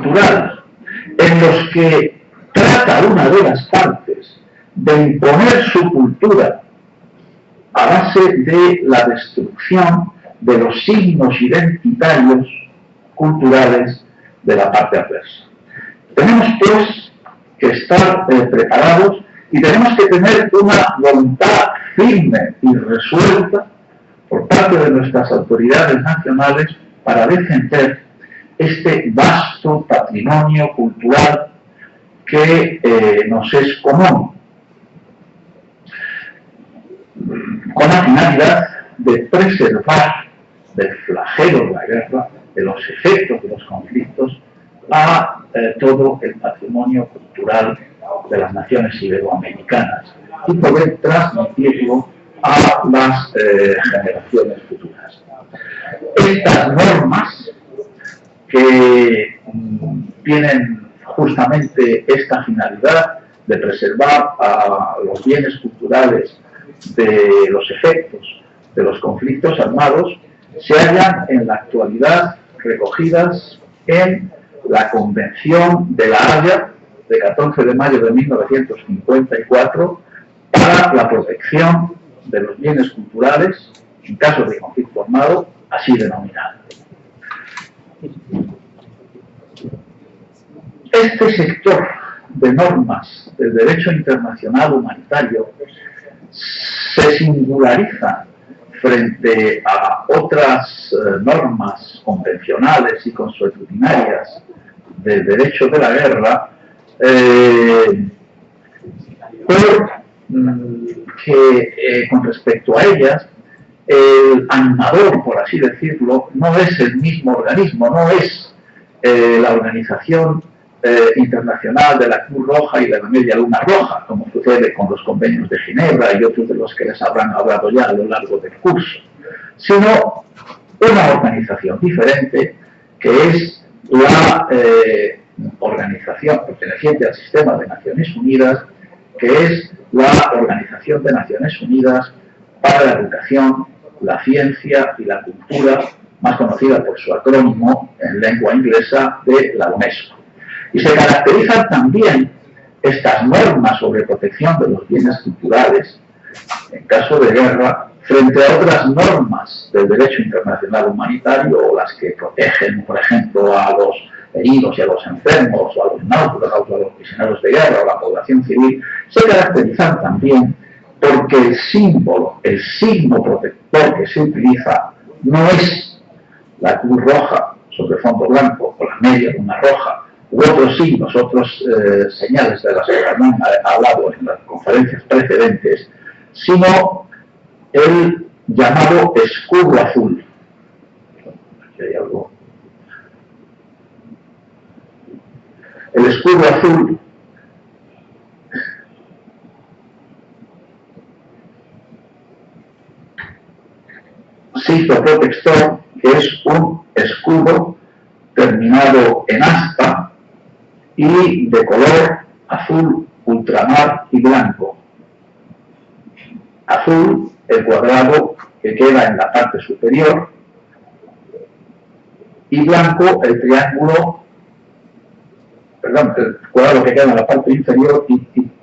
cultural, en los que trata una de las partes de imponer su cultura a base de la destrucción de los signos identitarios culturales de la parte adversa. Tenemos, pues, que estar preparados y tenemos que tener una voluntad firme y resuelta por parte de nuestras autoridades nacionales para defender este vasto patrimonio cultural que nos es común, con la finalidad de preservar del flagelo de la guerra, de los efectos de los conflictos, a todo el patrimonio cultural de las naciones iberoamericanas y poder transmitirlo a las generaciones futuras. Estas normas que tienen justamente esta finalidad de preservar a los bienes culturales de los efectos de los conflictos armados, se hallan en la actualidad recogidas en la Convención de La Haya de 14 de mayo de 1954 para la protección de los bienes culturales en casos de conflicto armado, así denominado. Este sector de normas del derecho internacional humanitario se singulariza frente a otras normas convencionales y consuetudinarias del derecho de la guerra, porque con respecto a ellas, el animador, por así decirlo, no es el mismo organismo, no es la Organización Internacional de la Cruz Roja y de la Media Luna Roja, como sucede con los convenios de Ginebra y otros de los que les habrán hablado ya a lo largo del curso, sino una organización diferente que es la organización perteneciente al sistema de Naciones Unidas, que es la Organización de Naciones Unidas para la Educación, la Ciencia y la Cultura, más conocida por su acrónimo en lengua inglesa de la UNESCO. Y se caracterizan también estas normas sobre protección de los bienes culturales en caso de guerra frente a otras normas del derecho internacional humanitario, o las que protegen, por ejemplo, a los heridos y a los enfermos, o a los náufragos, o a los prisioneros de guerra, o a la población civil. Se caracterizan también porque el símbolo, el signo protector que se utiliza no es la Cruz Roja sobre fondo blanco o la Media Luna Roja, u otros signos, otros señales de las que han hablado en las conferencias precedentes, sino el llamado escudo azul. Aquí hay algo. El escudo azul signo protector, que es un escudo terminado en asta y de color azul, ultramar y blanco. Azul, el cuadrado que queda en la parte superior, y blanco, el triángulo, perdón, el cuadrado que queda en la parte inferior,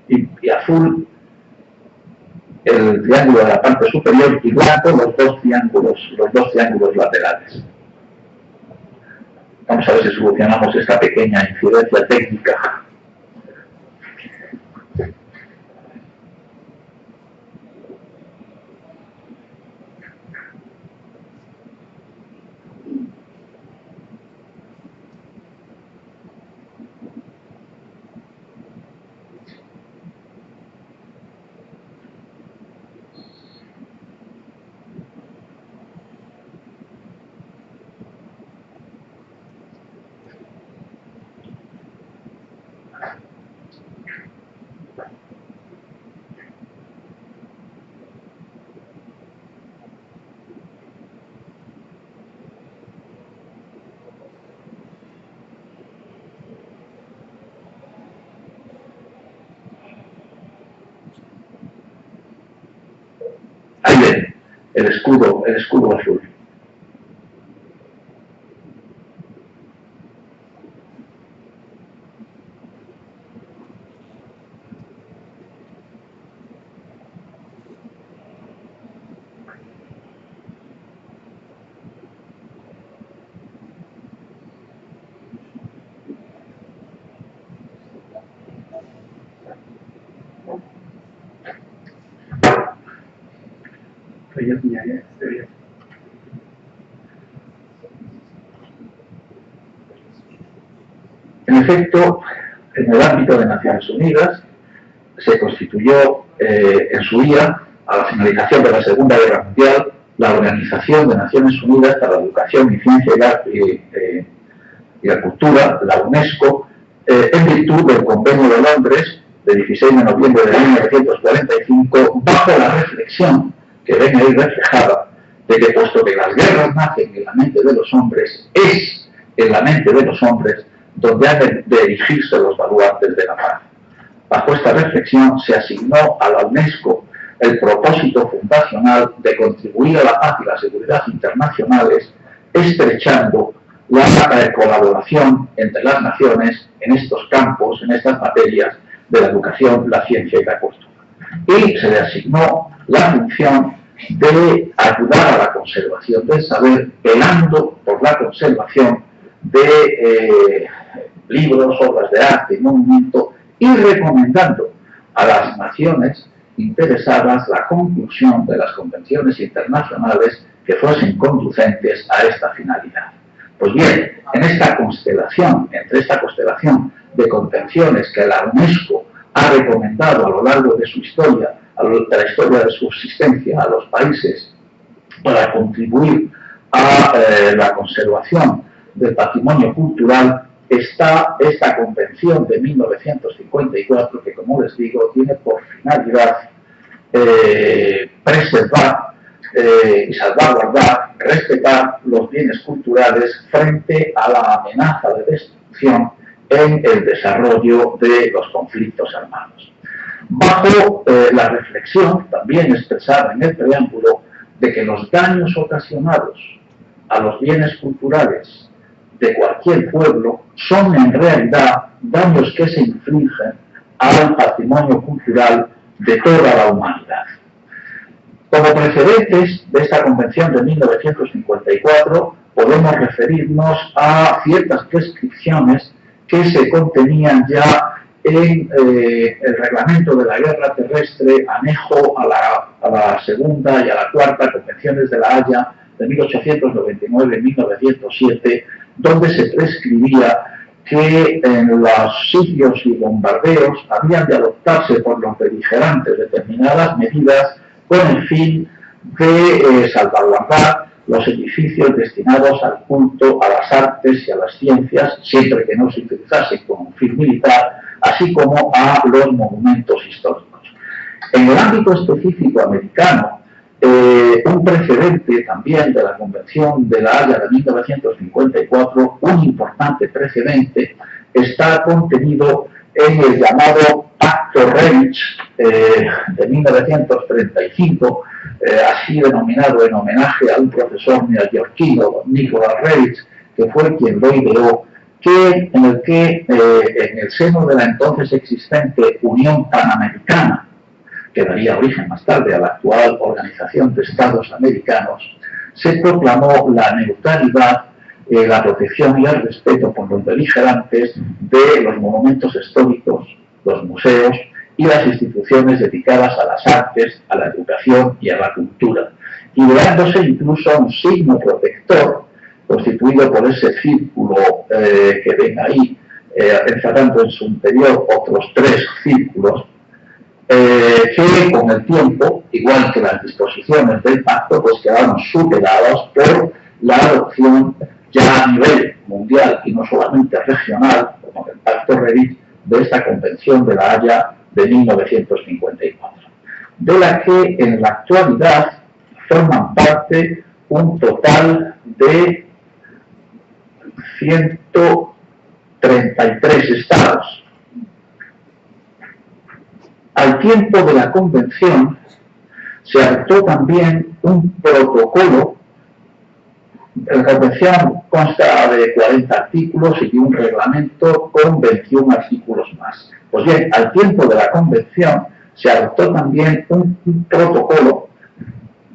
y azul, el triángulo de la parte superior, y blanco, los dos triángulos laterales. Vamos a ver si solucionamos esta pequeña incidencia técnica. Ahí ven, el escudo azul. En efecto, en el ámbito de Naciones Unidas se constituyó en su día, a la finalización de la Segunda Guerra Mundial, la Organización de Naciones Unidas para la Educación y Ciencia y la Cultura, la UNESCO, en virtud del Convenio de Londres de 16 de noviembre de 1945, bajo la reflexión que ven ahí reflejada de que, puesto que las guerras nacen en la mente de los hombres, es en la mente de los hombres donde han de erigirse los baluartes de la paz. Bajo esta reflexión se asignó a la UNESCO el propósito fundacional de contribuir a la paz y la seguridad internacionales, estrechando la colaboración entre las naciones en estos campos, en estas materias de la educación, la ciencia y la cultura. Y se le asignó la función de ayudar a la conservación del saber, velando por la conservación de libros, obras de arte y monumento, y recomendando a las naciones interesadas la conclusión de las convenciones internacionales que fuesen conducentes a esta finalidad. Pues bien, en esta constelación, entre esta constelación de convenciones que la UNESCO ha recomendado a lo largo de su historia, de la historia de su existencia a los países para contribuir a la conservación del patrimonio cultural, está esta convención de 1954 que, como les digo, tiene por finalidad preservar y salvaguardar, respetar los bienes culturales frente a la amenaza de destrucción en el desarrollo de los conflictos armados. Bajo la reflexión, también expresada en el preámbulo, de que los daños ocasionados a los bienes culturales de cualquier pueblo son en realidad daños que se infligen al patrimonio cultural de toda la humanidad. Como precedentes de esta convención de 1954, podemos referirnos a ciertas prescripciones que se contenían ya en el reglamento de la guerra terrestre, anejo a la segunda y a la cuarta convenciones de la Haya de 1899 y 1907, donde se prescribía que en los sitios y bombardeos habían de adoptarse por los beligerantes determinadas medidas con el fin de salvaguardar los edificios destinados al culto, a las artes y a las ciencias, siempre que no se utilizasen con un fin militar, así como a los monumentos históricos. En el ámbito específico americano, un precedente también de la Convención de la Haya de 1954, un importante precedente, está contenido en el llamado Pacto Revich de 1935, así denominado en homenaje a un profesor neoyorquino, Nicholas Revich, que fue quien lo ideó, en el que en el seno de la entonces existente Unión Panamericana, que daría origen más tarde a la actual Organización de Estados Americanos, se proclamó la neutralidad, la protección y el respeto por los beligerantes de los monumentos históricos, los museos y las instituciones dedicadas a las artes, a la educación y a la cultura, y dándose incluso un signo protector constituido por ese círculo que ven ahí, encerrando en su interior otros 3 círculos, que con el tiempo, igual que las disposiciones del pacto, pues quedaron superadas por la adopción ya a nivel mundial y no solamente regional, como el Pacto Revich, de esta Convención de la Haya de 1954, de la que en la actualidad forman parte un total de 133 estados. Al tiempo de la convención se adoptó también un protocolo. La convención consta de 40 artículos y un reglamento con 21 artículos más. Pues bien, al tiempo de la convención se adoptó también un protocolo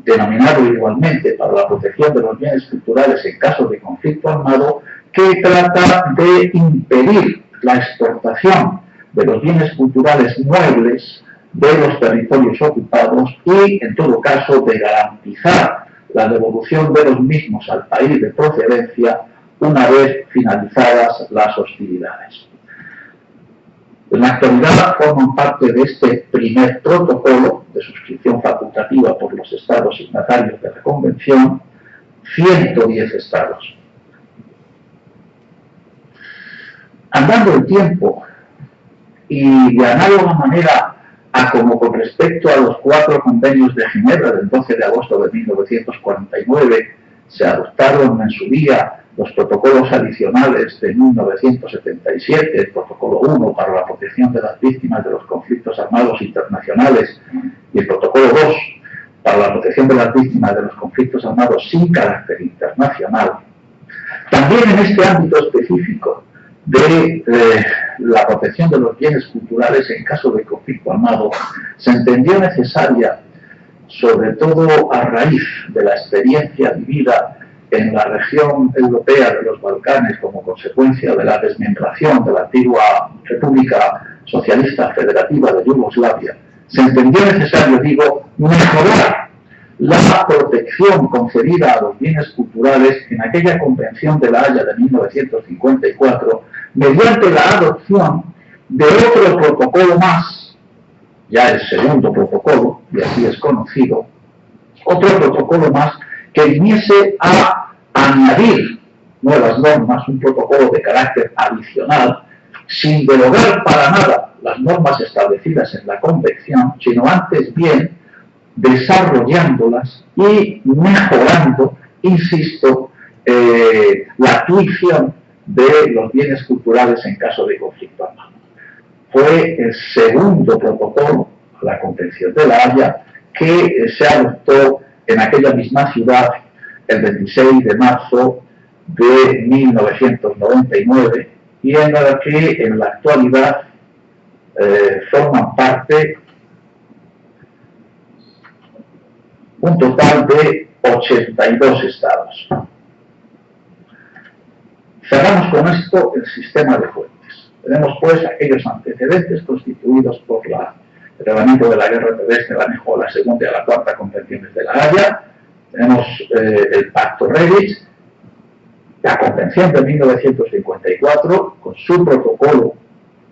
denominado igualmente para la protección de los bienes culturales en caso de conflicto armado, que trata de impedir la exportación de los bienes culturales muebles de los territorios ocupados y, en todo caso, de garantizar la devolución de los mismos al país de procedencia una vez finalizadas las hostilidades. En la actualidad forman parte de este primer protocolo de suscripción facultativa por los estados signatarios de la Convención 110 estados. Andando el tiempo y de análoga manera a como con respecto a los 4 convenios de Ginebra del 12 de agosto de 1949 se adoptaron en su día los protocolos adicionales de 1977, el protocolo 1 para la protección de las víctimas de los conflictos armados internacionales y el protocolo 2 para la protección de las víctimas de los conflictos armados sin carácter internacional. También en este ámbito específico de la protección de los bienes culturales en caso de conflicto armado, se entendió necesaria, sobre todo a raíz de la experiencia vivida en la región europea de los Balcanes como consecuencia de la desmembración de la antigua República Socialista Federativa de Yugoslavia, se entendió necesario, digo, mejorar la protección concedida a los bienes culturales en aquella Convención de La Haya de 1954 mediante la adopción de otro protocolo más, ya el segundo protocolo, y así es conocido, otro protocolo más que viniese a añadir nuevas normas, un protocolo de carácter adicional, sin derogar para nada las normas establecidas en la Convención, sino antes bien desarrollándolas y mejorando, insisto, la tuición de los bienes culturales en caso de conflicto armado. Fue el segundo protocolo a la Convención de La Haya que se adoptó en aquella misma ciudad el 26 de marzo de 1999 y en la que en la actualidad forman parte un total de 82 estados. Cerramos con esto el sistema de fuentes. Tenemos pues aquellos antecedentes constituidos por el reglamento de la guerra terrestre, la mejor, la segunda y la cuarta convenciones de La Haya. Tenemos el Pacto Relich, la Convención de 1954 con su protocolo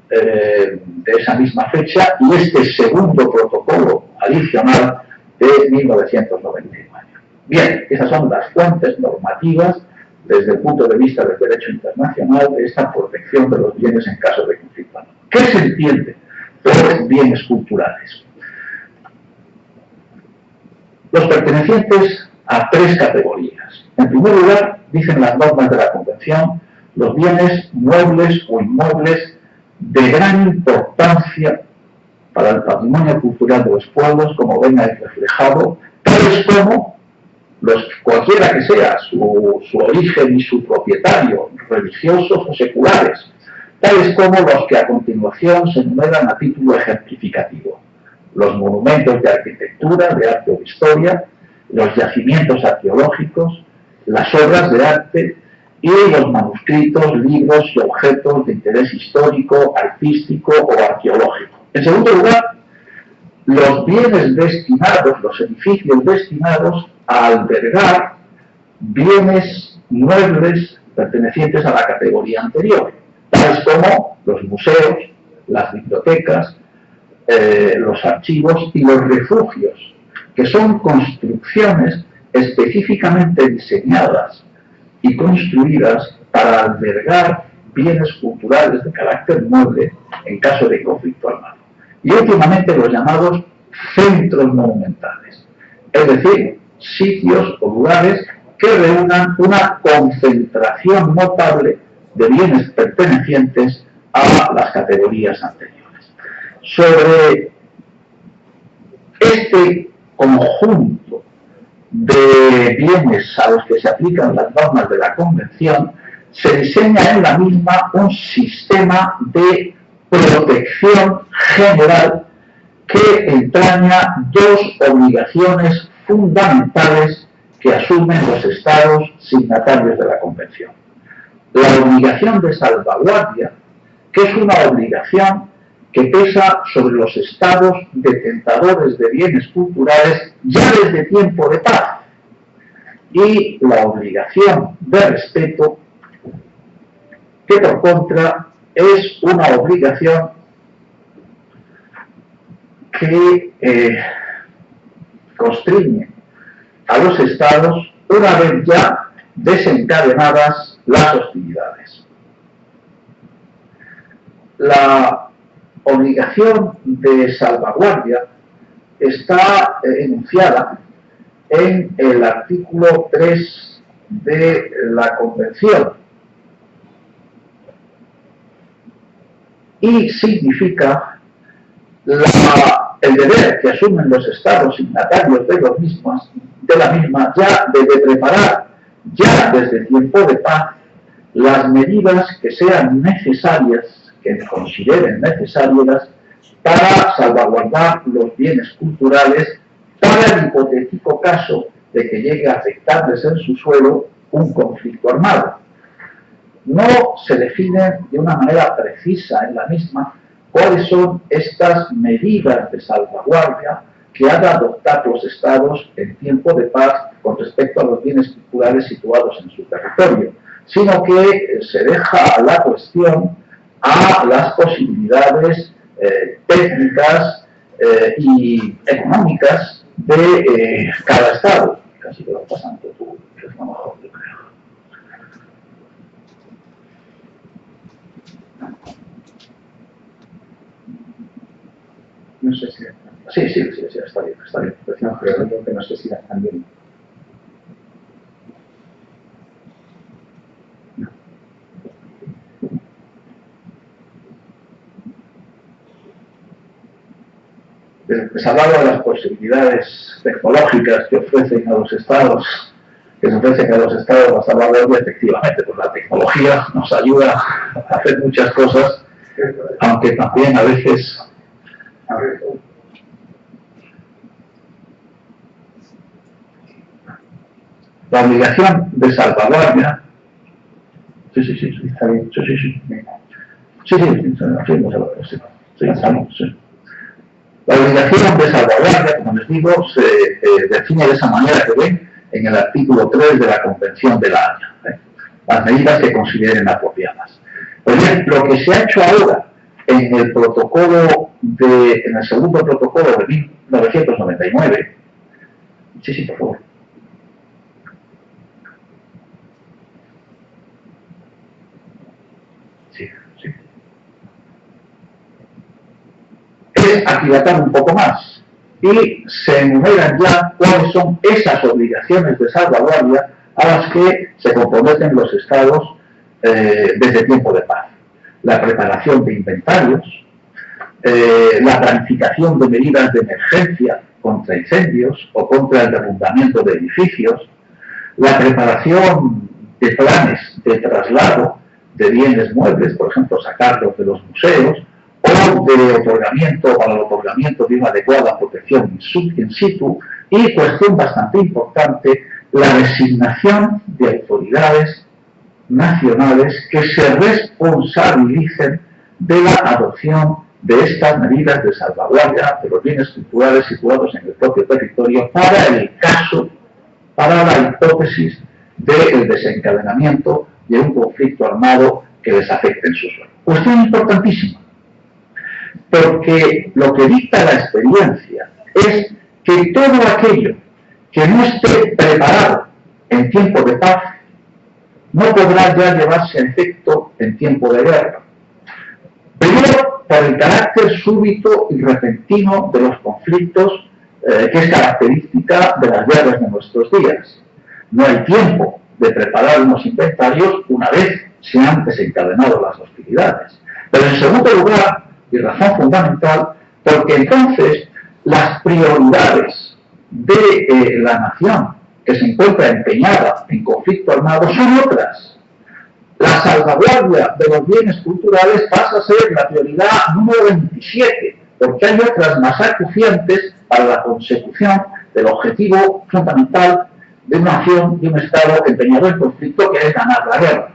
de esa misma fecha y este segundo protocolo adicional de 1999. Bien, esas son las fuentes normativas desde el punto de vista del derecho internacional de esta protección de los bienes en caso de conflicto armado. ¿Qué se entiende por bienes culturales? Los pertenecientes a 3 categorías. En primer lugar, dicen las normas de la Convención, los bienes muebles o inmuebles de gran importancia para el patrimonio cultural de los pueblos, como ven ahí reflejado, tales como cualquiera que sea su origen y su propietario, religiosos o seculares, tales como los que a continuación se enumeran a título ejemplificativo: los monumentos de arquitectura, de arte o de historia, los yacimientos arqueológicos, las obras de arte y los manuscritos, libros y objetos de interés histórico, artístico o arqueológico. En segundo lugar, los bienes destinados, los edificios destinados a albergar bienes muebles pertenecientes a la categoría anterior, tales como los museos, las bibliotecas, los archivos y los refugios, que son construcciones específicamente diseñadas y construidas para albergar bienes culturales de carácter mueble en caso de conflicto armado. Y últimamente los llamados centros monumentales, es decir, sitios o lugares que reúnan una concentración notable de bienes pertenecientes a las categorías anteriores. Sobre este conjunto de bienes a los que se aplican las normas de la Convención, se diseña en la misma un sistema de protección general que entraña 2 obligaciones fundamentales que asumen los estados signatarios de la Convención. La obligación de salvaguardia, que es una obligación que pesa sobre los estados detentadores de bienes culturales ya desde tiempo de paz, y la obligación de respeto, que por contra es una obligación que constriñe a los estados una vez ya desencadenadas las hostilidades. La obligación de salvaguardia está enunciada en el artículo 3 de la Convención y significa el deber que asumen los estados signatarios de la misma ya de preparar ya desde tiempo de paz las medidas que sean necesarias, que consideren necesarias para salvaguardar los bienes culturales para el hipotético caso de que llegue a afectarles en su suelo un conflicto armado. No se define de una manera precisa en la misma cuáles son estas medidas de salvaguardia que han de adoptar los estados en tiempo de paz con respecto a los bienes culturales situados en su territorio, sino que se deja la cuestión a las posibilidades técnicas y económicas de cada estado. Casi que va pasando tú, que es lo mejor, yo creo. No sé si... Sí, está bien. Pues no, pero creo que no sé si las también. Les hablaba de las posibilidades tecnológicas que ofrecen a los estados, la salvaguardia. Efectivamente, pues la tecnología nos ayuda a hacer muchas cosas, aunque también a veces la obligación de salvaguardia. Sí, está bien. La obligación de salvaguardia, como les digo, se define de esa manera que ven en el artículo 3 de la Convención de la Haya. Las medidas que consideren apropiadas. Pues bien, lo que se ha hecho ahora en el segundo protocolo de 1999, sí, por favor. Sí. Es aquilatar un poco más y se enumeran ya cuáles son esas obligaciones de salvaguardia a las que se comprometen los estados desde tiempo de paz. La preparación de inventarios, la planificación de medidas de emergencia contra incendios o contra el derrumbamiento de edificios, la preparación de planes de traslado de bienes muebles, por ejemplo, sacarlos de los museos, o para el otorgamiento de una adecuada protección in situ, y, cuestión bastante importante, la designación de autoridades nacionales que se responsabilicen de la adopción de estas medidas de salvaguardia de los bienes culturales situados en el propio territorio para la hipótesis del desencadenamiento de un conflicto armado que les afecte en su suelo. Cuestión importantísima, porque lo que dicta la experiencia es que todo aquello que no esté preparado en tiempo de paz no podrá ya llevarse a efecto en tiempo de guerra. Primero, por el carácter súbito y repentino de los conflictos que es característica de las guerras de nuestros días. No hay tiempo de preparar unos inventarios una vez se han desencadenado las hostilidades. Pero en segundo lugar, y razón fundamental, porque entonces las prioridades de la nación que se encuentra empeñada en conflicto armado son otras. La salvaguardia de los bienes culturales pasa a ser la prioridad número 27, porque hay otras más acuciantes para la consecución del objetivo fundamental de una nación, de un Estado empeñado en conflicto, que es ganar la guerra.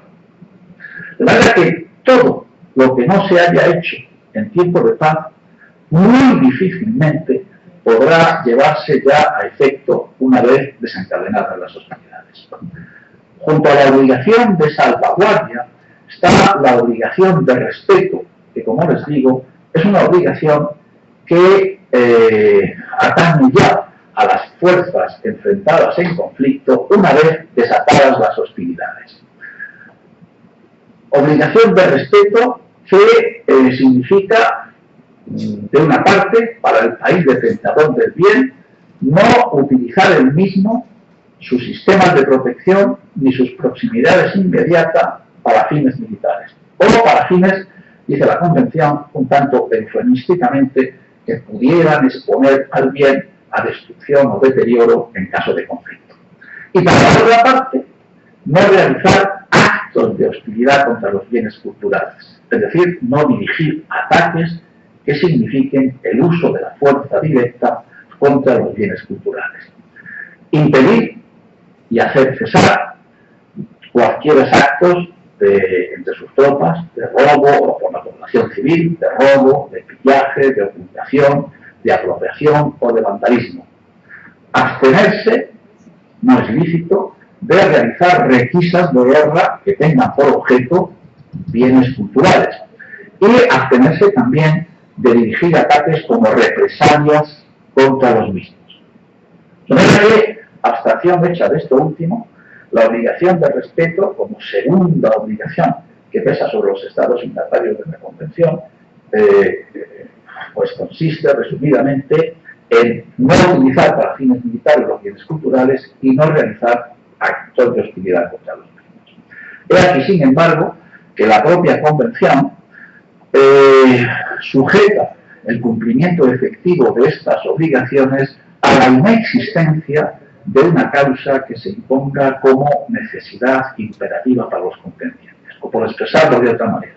De manera que todo lo que no se haya hecho en tiempo de paz, muy difícilmente podrá llevarse ya a efecto una vez desencadenadas las hostilidades. Junto a la obligación de salvaguardia está la obligación de respeto, que, como les digo, es una obligación que atañe ya a las fuerzas enfrentadas en conflicto una vez desatadas las hostilidades. Obligación de respeto que significa, de una parte, para el país detentor del bien, no utilizar el mismo, sus sistemas de protección ni sus proximidades inmediatas para fines militares, o para fines, dice la Convención, un tanto eufemísticamente, que pudieran exponer al bien a destrucción o deterioro en caso de conflicto. Y para la otra parte, no realizar actos de hostilidad contra los bienes culturales, es decir, no dirigir ataques que signifiquen el uso de la fuerza directa contra los bienes culturales. Impedir y hacer cesar cualquier actos entre sus tropas de robo o por la población civil, de robo, de pillaje, de ocultación, de apropiación o de vandalismo. Abstenerse, no es lícito, de realizar requisas de guerra que tengan por objeto bienes culturales, y abstenerse también de dirigir ataques como represalias contra los mismos. De manera que, abstracción hecha de esto último, la obligación de respeto, como segunda obligación que pesa sobre los estados signatarios de la Convención, pues consiste resumidamente en no utilizar para fines militares los bienes culturales y no realizar actos de hostilidad contra los mismos. He aquí, sin embargo, que la propia Convención sujeta el cumplimiento efectivo de estas obligaciones a la inexistencia de una causa que se imponga como necesidad imperativa para los contendientes, o por expresarlo de otra manera.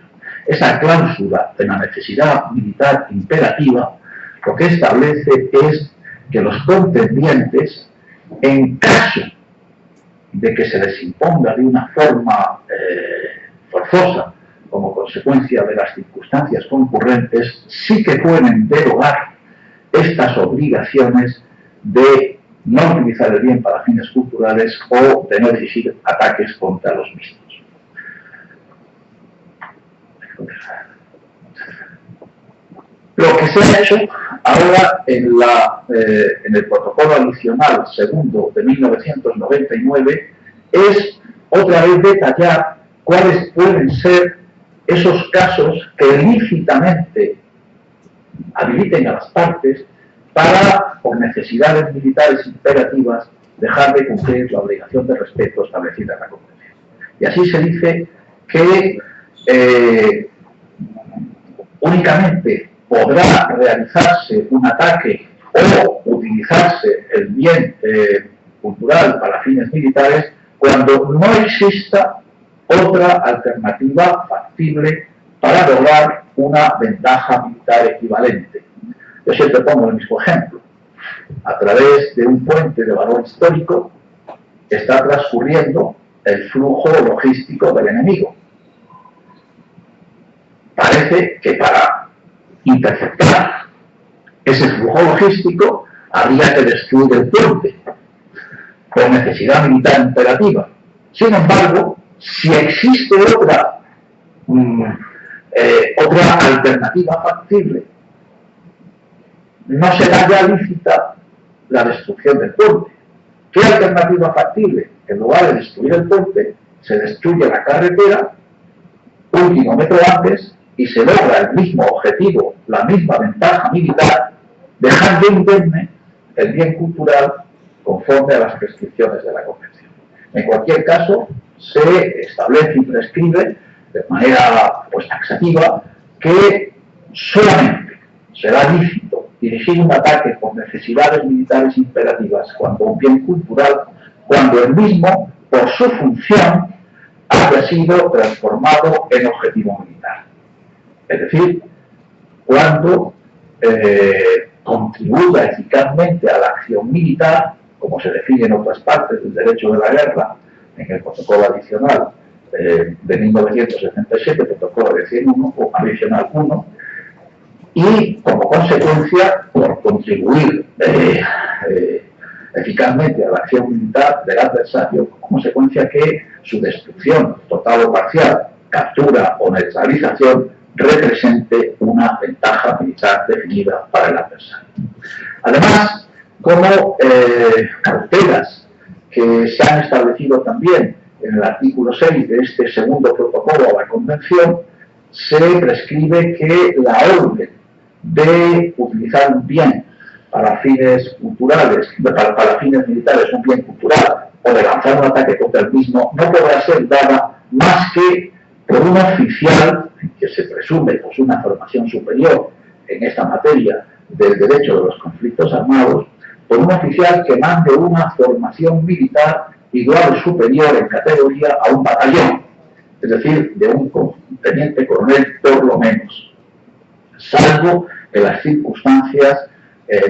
Esa cláusula de la necesidad militar imperativa lo que establece es que los contendientes, en caso de que se les imponga de una forma forzosa, como consecuencia de las circunstancias concurrentes, sí que pueden derogar estas obligaciones de no utilizar el bien para fines culturales o de no dirigir ataques contra los mismos. Lo que se ha hecho ahora en el protocolo adicional segundo de 1999 es otra vez detallar cuáles pueden ser esos casos que lícitamente habiliten a las partes para, por necesidades militares imperativas, dejar de cumplir la obligación de respeto establecida en la Convención. Y así se dice que únicamente podrá realizarse un ataque o utilizarse el bien cultural para fines militares cuando no exista otra alternativa factible para lograr una ventaja militar equivalente. Yo siempre pongo el mismo ejemplo. A través de un puente de valor histórico está transcurriendo el flujo logístico del enemigo. Parece que para interceptar ese flujo logístico habría que destruir el puente por necesidad militar imperativa. Sin embargo, si existe otra alternativa factible, no será ya lícita la destrucción del puente. ¿Qué alternativa factible? En lugar de destruir el puente, se destruye la carretera un kilómetro antes y se logra el mismo objetivo, la misma ventaja militar, dejando indemne el bien cultural conforme a las prescripciones de la Convención. En cualquier caso, se establece y prescribe de manera taxativa que solamente será lícito dirigir un ataque por necesidades militares imperativas cuando un bien cultural, cuando el mismo, por su función, haya sido transformado en objetivo militar. Es decir, cuando contribuya eficazmente a la acción militar, como se define en otras partes del derecho de la guerra, en el protocolo adicional de 1977, protocolo de 101 o adicional 1, y, como consecuencia, por contribuir eficazmente a la acción militar del adversario, como consecuencia que su destrucción total o parcial, captura o neutralización represente una ventaja militar definida para el adversario. Además, como cautelas que se han establecido también en el artículo 6 de este segundo protocolo a la Convención, se prescribe que la orden de utilizar un bien para fines culturales, para fines militares, un bien cultural, o de lanzar un ataque contra el mismo, no podrá ser dada más que por un oficial que se presume pues una formación superior en esta materia del derecho de los conflictos armados, por un oficial que mande una formación militar igual o superior en categoría a un batallón, es decir, de un teniente coronel por lo menos, salvo que las circunstancias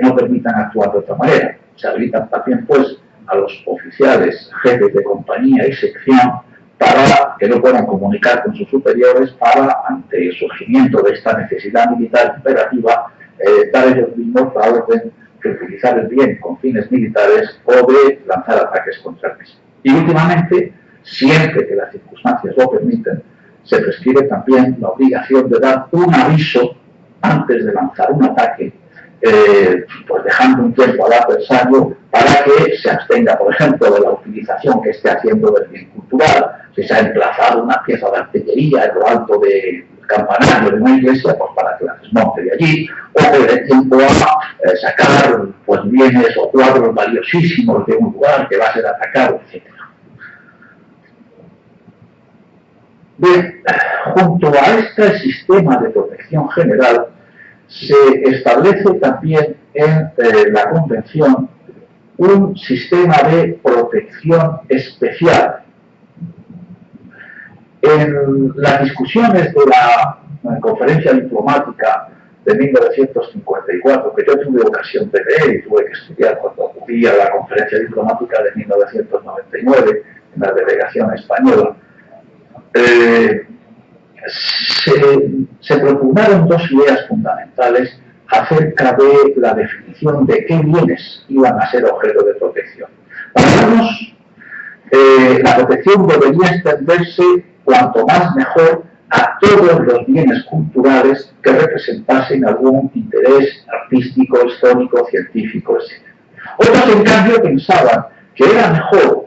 no permitan actuar de otra manera. Se habilitan también, pues, a los oficiales, jefes de compañía y sección, para que no puedan comunicar con sus superiores para, ante el surgimiento de esta necesidad militar imperativa, dar ellos mismos la orden de utilizar el bien con fines militares o de lanzar ataques contra el mismo. Y últimamente, siempre que las circunstancias lo permiten, se prescribe también la obligación de dar un aviso antes de lanzar un ataque, pues dejando un tiempo al adversario para que se abstenga, por ejemplo, de la utilización que esté haciendo del bien cultural. Si se ha emplazado una pieza de artillería en lo alto del campanario de una iglesia, pues para que la desmonte de allí, o que dé tiempo a sacar pues bienes o cuadros valiosísimos de un lugar que va a ser atacado, etc. Bien, junto a este sistema de protección general, se establece también en la Convención un sistema de protección especial. En las discusiones de la conferencia diplomática de 1954, que yo tuve ocasión de leer y tuve que estudiar cuando acudí a la conferencia diplomática de 1999 en la delegación española, se propugnaron dos ideas fundamentales acerca de la definición de qué bienes iban a ser objeto de protección. Para algunos, la protección debería extenderse cuanto más mejor a todos los bienes culturales que representasen algún interés artístico, histórico, científico, etc. Otros, en cambio, pensaban que era mejor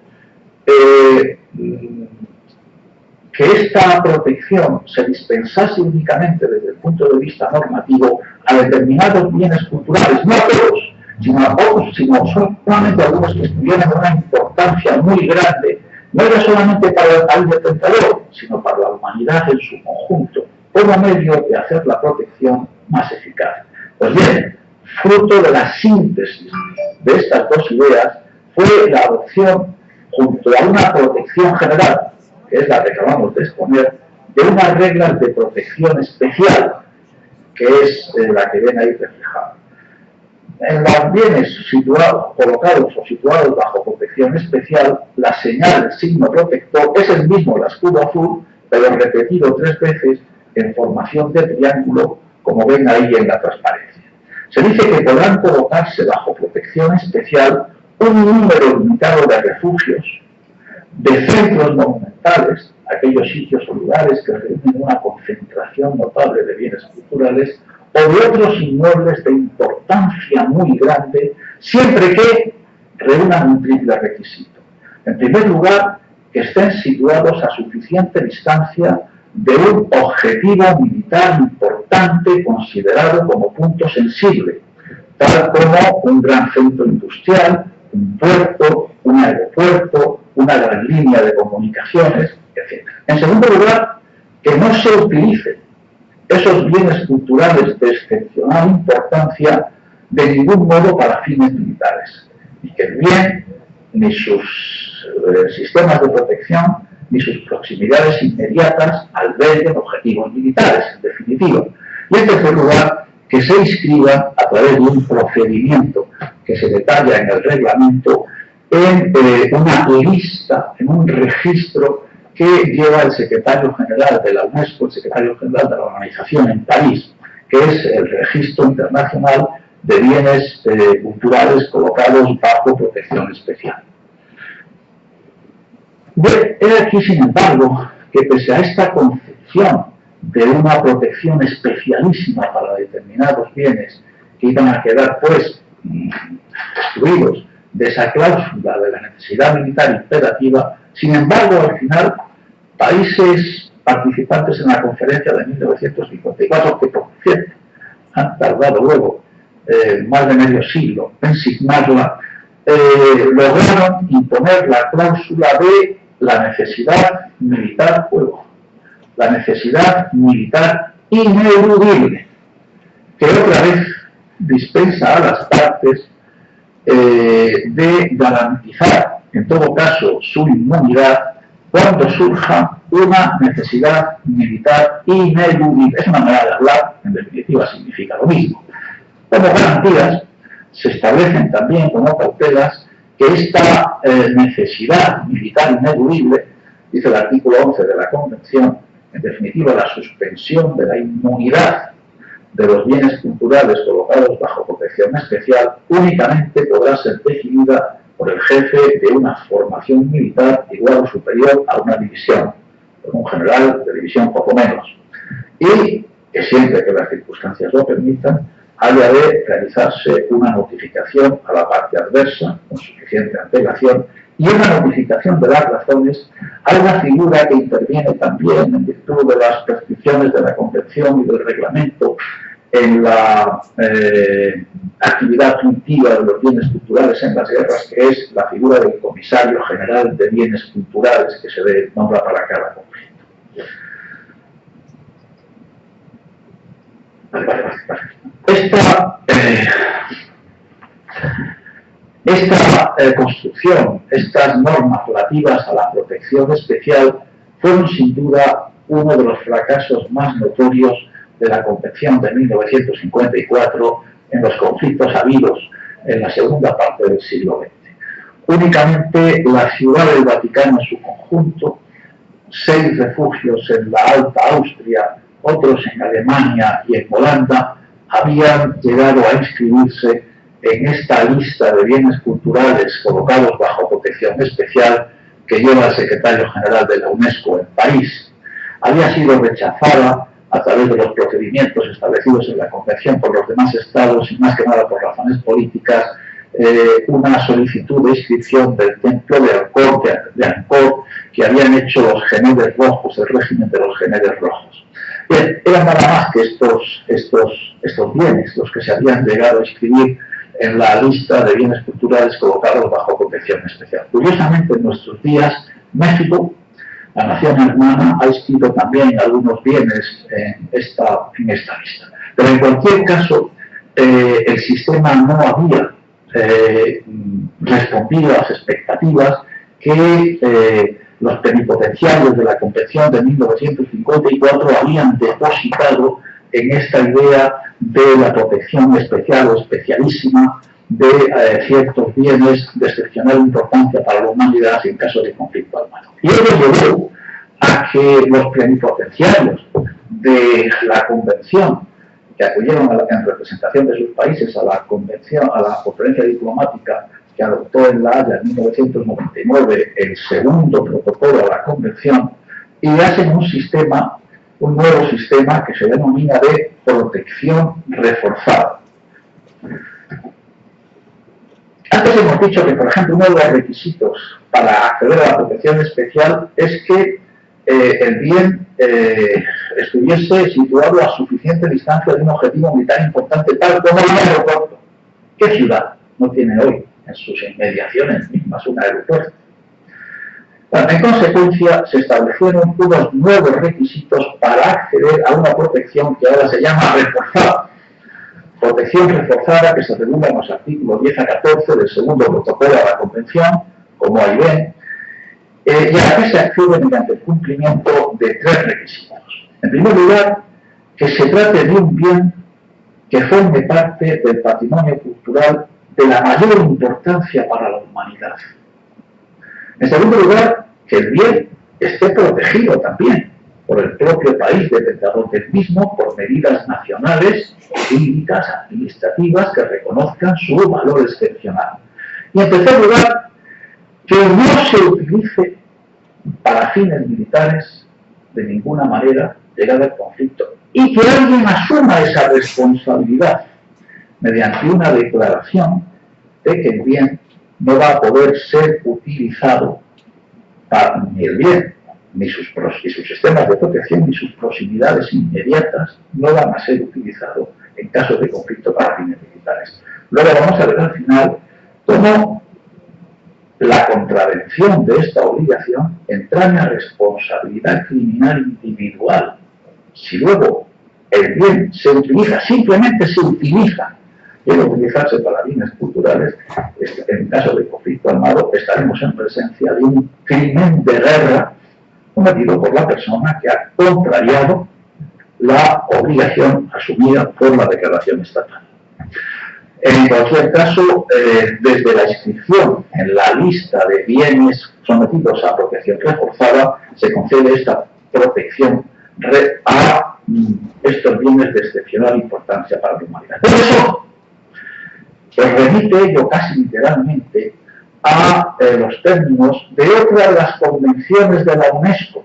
que esta protección se dispensase únicamente desde el punto de vista normativo a determinados bienes culturales, no a todos, sino a pocos, sino solamente a algunos que tuvieran una importancia muy grande, no era solamente para el país detentador, sino para la humanidad en su conjunto, como medio de hacer la protección más eficaz. Pues bien, fruto de la síntesis de estas dos ideas fue la adopción, junto a una protección general, que es la que acabamos de exponer, de unas reglas de protección especial, que es la que ven ahí reflejada. En los bienes colocados o situados bajo protección especial, la señal, el signo protector, es el mismo, el escudo azul, pero repetido 3 veces en formación de triángulo, como ven ahí en la transparencia. Se dice que podrán colocarse bajo protección especial un número limitado de refugios, de centros monumentales, aquellos sitios o lugares que reúnen una concentración notable de bienes culturales, o de otros inmuebles de importancia muy grande, siempre que reúnan un triple requisito. En primer lugar, que estén situados a suficiente distancia de un objetivo militar importante considerado como punto sensible, tal como un gran centro industrial, un puerto, un aeropuerto, una gran línea de comunicaciones, etc. En segundo lugar, que no se utilicen esos bienes culturales de excepcional importancia de ningún modo para fines militares, y que el bien, ni sus sistemas de protección, ni sus proximidades inmediatas alberguen objetivos militares, en definitiva. Y en tercer lugar, que se inscriban a través de un procedimiento que se detalla en el reglamento en una lista, en un registro que lleva el secretario general de la UNESCO, el secretario general de la organización en París, que es el Registro Internacional de Bienes Culturales colocados bajo protección especial. He aquí, sin embargo, que pese a esta concepción de una protección especialísima para determinados bienes que iban a quedar, pues, excluidos de esa cláusula de la necesidad militar imperativa, sin embargo, al final, países participantes en la conferencia de 1954, que por cierto han tardado luego más de medio siglo en signarla, lograron imponer la cláusula de la necesidad militar, la necesidad militar ineludible, que otra vez dispensa a las partes de garantizar, en todo caso, su inmunidad cuando surja una necesidad militar ineludible. Es una manera de hablar, en definitiva significa lo mismo. Como garantías, se establecen también como cautelas que esta necesidad militar ineludible, dice el artículo 11 de la Convención, en definitiva la suspensión de la inmunidad de los bienes culturales colocados bajo protección especial, únicamente podrá ser decidida por el jefe de una formación militar igual o superior a una división, por un general de división poco menos, y que siempre que las circunstancias lo permitan, haya de realizarse una notificación a la parte adversa con suficiente antelación y una notificación de las razones a una figura que interviene también en virtud de las prescripciones de la Convención y del reglamento en la actividad punitiva de los bienes culturales en las guerras, que es la figura del Comisario General de Bienes Culturales, que se nombra para cada conflicto. Esta construcción, estas normas relativas a la protección especial fueron sin duda uno de los fracasos más notorios de la Convención de 1954 en los conflictos habidos en la segunda parte del siglo XX. Únicamente la Ciudad del Vaticano en su conjunto, 6 refugios en la Alta Austria, otros en Alemania y en Holanda, habían llegado a inscribirse en esta lista de bienes culturales colocados bajo protección especial que lleva el secretario general de la UNESCO en París. Había sido rechazada a través de los procedimientos establecidos en la Convención por los demás estados y más que nada por razones políticas, una solicitud de inscripción del templo de Angkor que habían hecho los Genedes Rojos, el régimen de los Genedes Rojos. Bien, eran nada más que estos bienes los que se habían llegado a inscribir en la lista de bienes culturales colocados bajo protección especial. Curiosamente, en nuestros días, México, la nación hermana, ha inscrito también algunos bienes en esta lista. Pero en cualquier caso, el sistema no había respondido a las expectativas que los plenipotenciarios de la Convención de 1954 habían depositado en esta idea de la protección especial o especialísima de ciertos bienes de excepcional importancia para la humanidad en caso de conflicto armado. Y ello llevó a que los plenipotenciarios de la Convención, que acudieron en representación de sus países a la Convención, a la conferencia diplomática que adoptó en La Haya en 1999 el segundo protocolo a la Convención, y hacen un nuevo sistema que se denomina de protección reforzada. Antes hemos dicho que, por ejemplo, uno de los requisitos para acceder a la protección especial es que el bien estuviese situado a suficiente distancia de un objetivo militar importante, tal como un aeropuerto. ¿Qué ciudad no tiene hoy en sus inmediaciones mismas un aeropuerto? Bueno, en consecuencia, se establecieron unos nuevos requisitos para acceder a una protección que ahora se llama reforzada. Protección reforzada que se regula en los artículos 10 a 14 del segundo protocolo a la Convención, como ahí ven, y a la que se accede mediante el cumplimiento de 3 requisitos. En primer lugar, que se trate de un bien que forme parte del patrimonio cultural de la mayor importancia para la humanidad. En segundo lugar, que el bien esté protegido también, por el propio país detentor del mismo por medidas nacionales, jurídicas, administrativas que reconozcan su valor excepcional. Y en tercer lugar, que no se utilice para fines militares de ninguna manera llegado al conflicto y que alguien asuma esa responsabilidad mediante una declaración de que el bien no va a poder ser utilizado para ni el bien, ni sus sistemas de protección, ni sus proximidades inmediatas no van a ser utilizados en caso de conflicto para fines militares. Luego vamos a ver al final cómo la contravención de esta obligación entraña responsabilidad criminal individual. Si luego el bien se utiliza, simplemente se utiliza, debe utilizarse para fines culturales, en caso de conflicto armado estaremos en presencia de un crimen de guerra cometido por la persona que ha contrariado la obligación asumida por la declaración estatal. En cualquier caso, desde la inscripción en la lista de bienes sometidos a protección reforzada, se concede esta protección a estos bienes de excepcional importancia para la humanidad. Por eso, remite ello casi literalmente a los términos de otra de las convenciones de la UNESCO,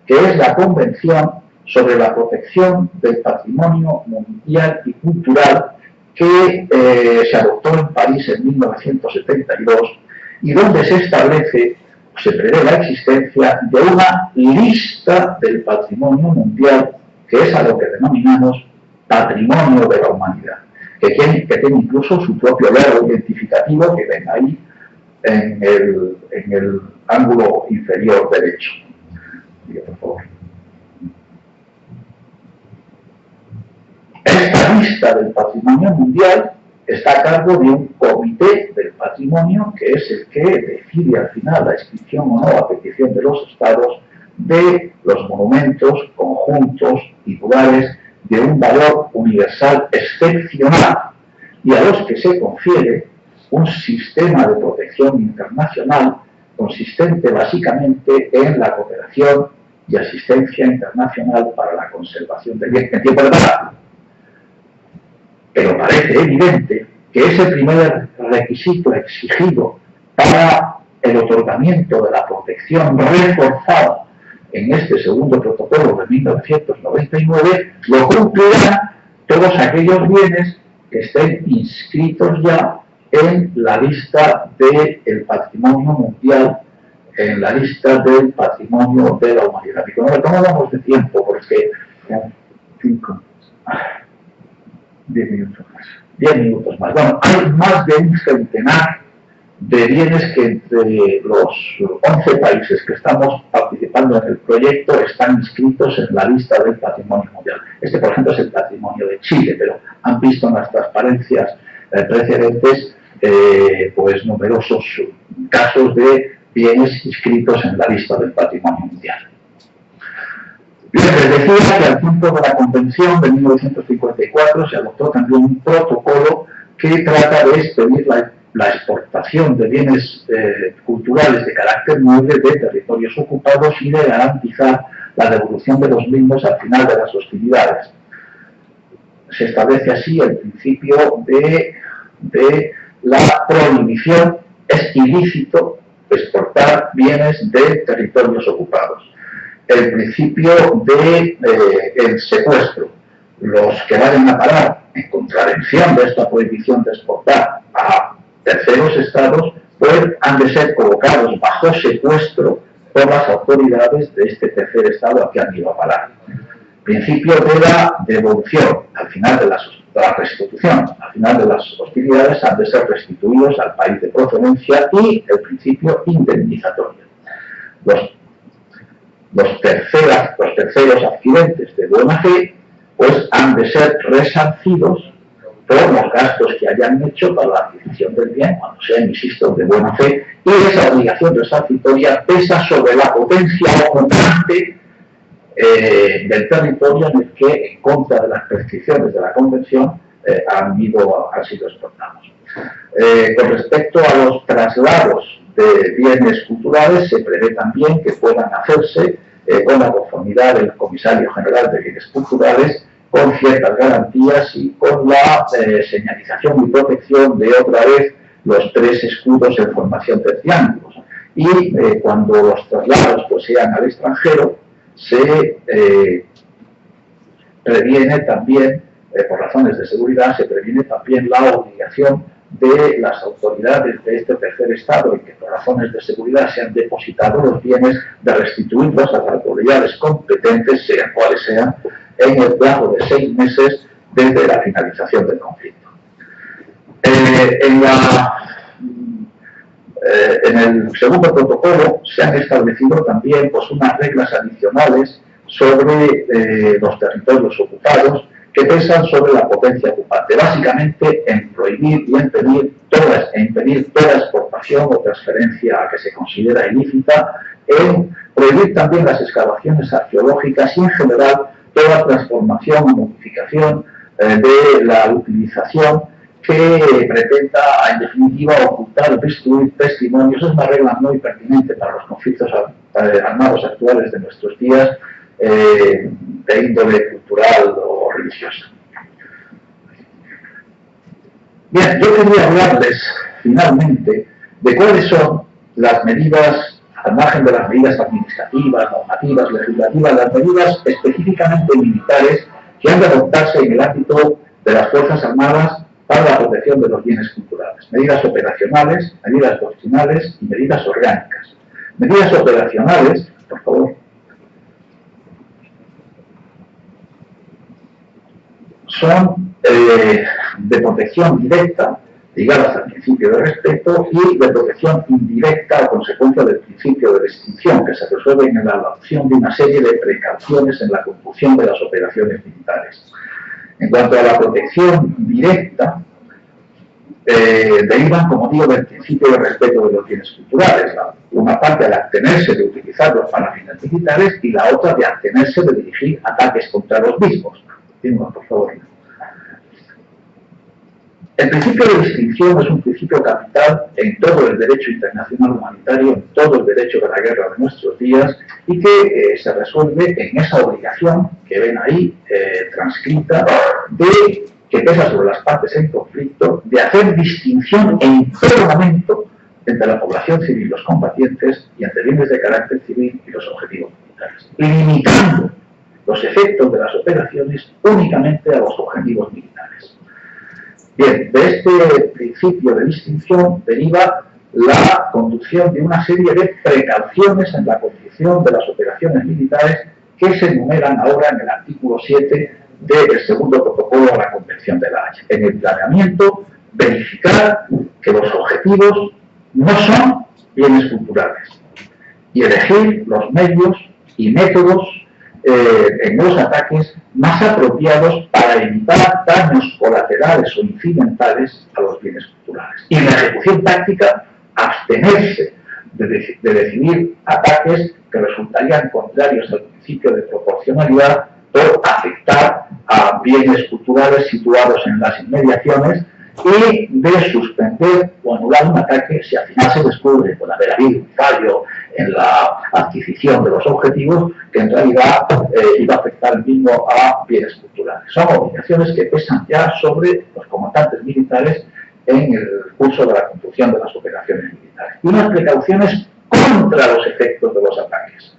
que es la Convención sobre la Protección del Patrimonio Mundial y Cultural, que se adoptó en París en 1972 y donde se establece, se prevé la existencia de una lista del patrimonio mundial, que es a lo que denominamos patrimonio de la humanidad, que tiene incluso su propio logo identificativo que ven ahí en el ángulo inferior derecho. Por favor. Esta lista del patrimonio mundial está a cargo de un comité del patrimonio que es el que decide al final la inscripción o no a petición de los estados de los monumentos, conjuntos y lugares de un valor universal excepcional y a los que se confiere un sistema de protección internacional consistente básicamente en la cooperación y asistencia internacional para la conservación del bien en tiempo de paz. Pero parece evidente que ese primer requisito exigido para el otorgamiento de la protección reforzada en este segundo protocolo de 1999 lo cumplirán todos aquellos bienes que estén inscritos ya en la lista del patrimonio mundial, en la lista del patrimonio de la humanidad. Y como no damos de tiempo, porque 10 minutos más. 10 minutos más. Bueno, hay más de un centenar de bienes que entre los 11 países que estamos participando en el proyecto están inscritos en la lista del patrimonio mundial. Este, por ejemplo, es el patrimonio de Chile, pero han visto en las transparencias precedentes pues numerosos casos de bienes inscritos en la lista del patrimonio mundial. Bien, les decía que al tiempo de la Convención de 1954 se adoptó también un protocolo que trata de expedir la exportación de bienes culturales de carácter mueble de territorios ocupados y de garantizar la devolución de los mismos al final de las hostilidades. Se establece así el principio de la prohibición, es ilícito exportar bienes de territorios ocupados. El principio del secuestro. Los que vayan a parar en contravención de esta prohibición de exportar a terceros estados, pues han de ser colocados bajo secuestro por las autoridades de este tercer estado al que han ido a parar. Principio de la devolución, al final de la restitución, al final de las hostilidades han de ser restituidos al país de procedencia y el principio indemnizatorio. Los terceros adquirentes de buena fe pues han de ser resarcidos por los gastos que hayan hecho para la adquisición del bien, cuando sean, insisto, de buena fe, y esa obligación resarcitoria pesa sobre la potencia ocupante del territorio en el que, en contra de las prescripciones de la Convención, han sido exportados. Con respecto a los traslados de bienes culturales, se prevé también que puedan hacerse con la conformidad del Comisario General de Bienes Culturales, con ciertas garantías y con la señalización y protección de otra vez los 3 escudos en formación de triángulos. Y cuando los traslados pues, sean al extranjero, se previene también, por razones de seguridad, se previene también la obligación de las autoridades de este tercer estado y que por razones de seguridad se han depositado los bienes, de restituirlos a las autoridades competentes, sean cuales sean, en el plazo de 6 meses desde la finalización del conflicto. En el segundo protocolo se han establecido también pues, unas reglas adicionales sobre los territorios ocupados que pesan sobre la potencia ocupante, básicamente en prohibir y impedir toda exportación o transferencia que se considera ilícita, en prohibir también las excavaciones arqueológicas y en general toda transformación o modificación de la utilización que pretenda, en definitiva, ocultar o destruir testimonios. Es una regla muy pertinente para los conflictos armados actuales de nuestros días, de índole cultural o religiosa. Bien, yo quería hablarles, finalmente, de cuáles son las medidas, al margen de las medidas administrativas, normativas, legislativas, las medidas específicamente militares que han de adoptarse en el ámbito de las Fuerzas Armadas para la protección de los bienes culturales. Medidas operacionales, medidas doctrinales y medidas orgánicas. Medidas operacionales, por favor. Son de protección directa, ligadas al principio de respeto, y de protección indirecta a consecuencia del principio de extinción, que se resuelven en la adopción de una serie de precauciones en la conducción de las operaciones militares. En cuanto a la protección directa, derivan, como digo, del principio de respeto de los bienes culturales. Una parte de abstenerse de utilizarlos para fines militares y la otra de abstenerse de dirigir ataques contra los mismos. Continúa, por favor. El principio de distinción es un principio capital en todo el derecho internacional humanitario, en todo el derecho de la guerra de nuestros días, y que se resuelve en esa obligación que ven ahí transcrita, que pesa sobre las partes en conflicto, de hacer distinción en todo momento entre la población civil y los combatientes y entre bienes de carácter civil y los objetivos militares, limitando los efectos de las operaciones únicamente a los objetivos militares. Bien, de este principio de distinción deriva la conducción de una serie de precauciones en la conducción de las operaciones militares que se enumeran ahora en el artículo 7 del segundo protocolo a la Convención de la Haya. En el planeamiento, verificar que los objetivos no son bienes culturales y elegir los medios y métodos en los ataques más apropiados para evitar daños colaterales o incidentales a los bienes culturales. Y en la ejecución táctica, abstenerse de decidir ataques que resultarían contrarios al principio de proporcionalidad o afectar a bienes culturales situados en las inmediaciones y de suspender o anular un ataque si al final se descubre que puede haber habido un fallo en la adquisición de los objetivos que en realidad iba a afectar el mismo a bienes culturales. Son obligaciones que pesan ya sobre los comandantes militares en el curso de la construcción de las operaciones militares. Y unas precauciones contra los efectos de los ataques,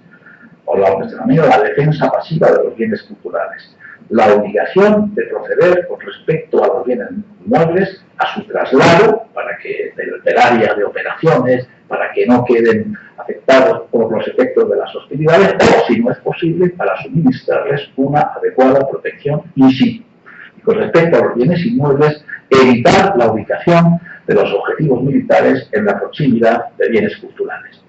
o la defensa pasiva de los bienes culturales. La obligación de proceder con respecto a los bienes inmuebles a su traslado para que del área de operaciones, para que no queden afectados por los efectos de las hostilidades, o si no es posible, para suministrarles una adecuada protección in situ. Y con respecto a los bienes inmuebles, evitar la ubicación de los objetivos militares en la proximidad de bienes culturales.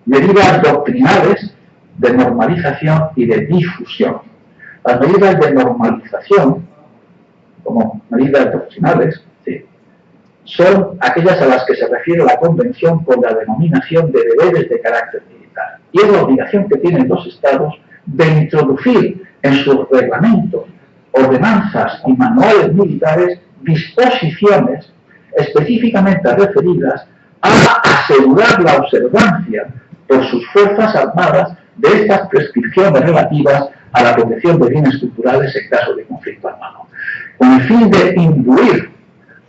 Medidas doctrinales de normalización y de difusión. Las medidas de normalización, como medidas doctrinales, ¿sí?, son aquellas a las que se refiere la Convención con la denominación de deberes de carácter militar. Y es la obligación que tienen los Estados de introducir en sus reglamentos, ordenanzas y manuales militares disposiciones específicamente referidas a asegurar la observancia por sus Fuerzas Armadas de estas prescripciones relativas a la protección de bienes culturales en caso de conflicto armado, con el fin de imbuir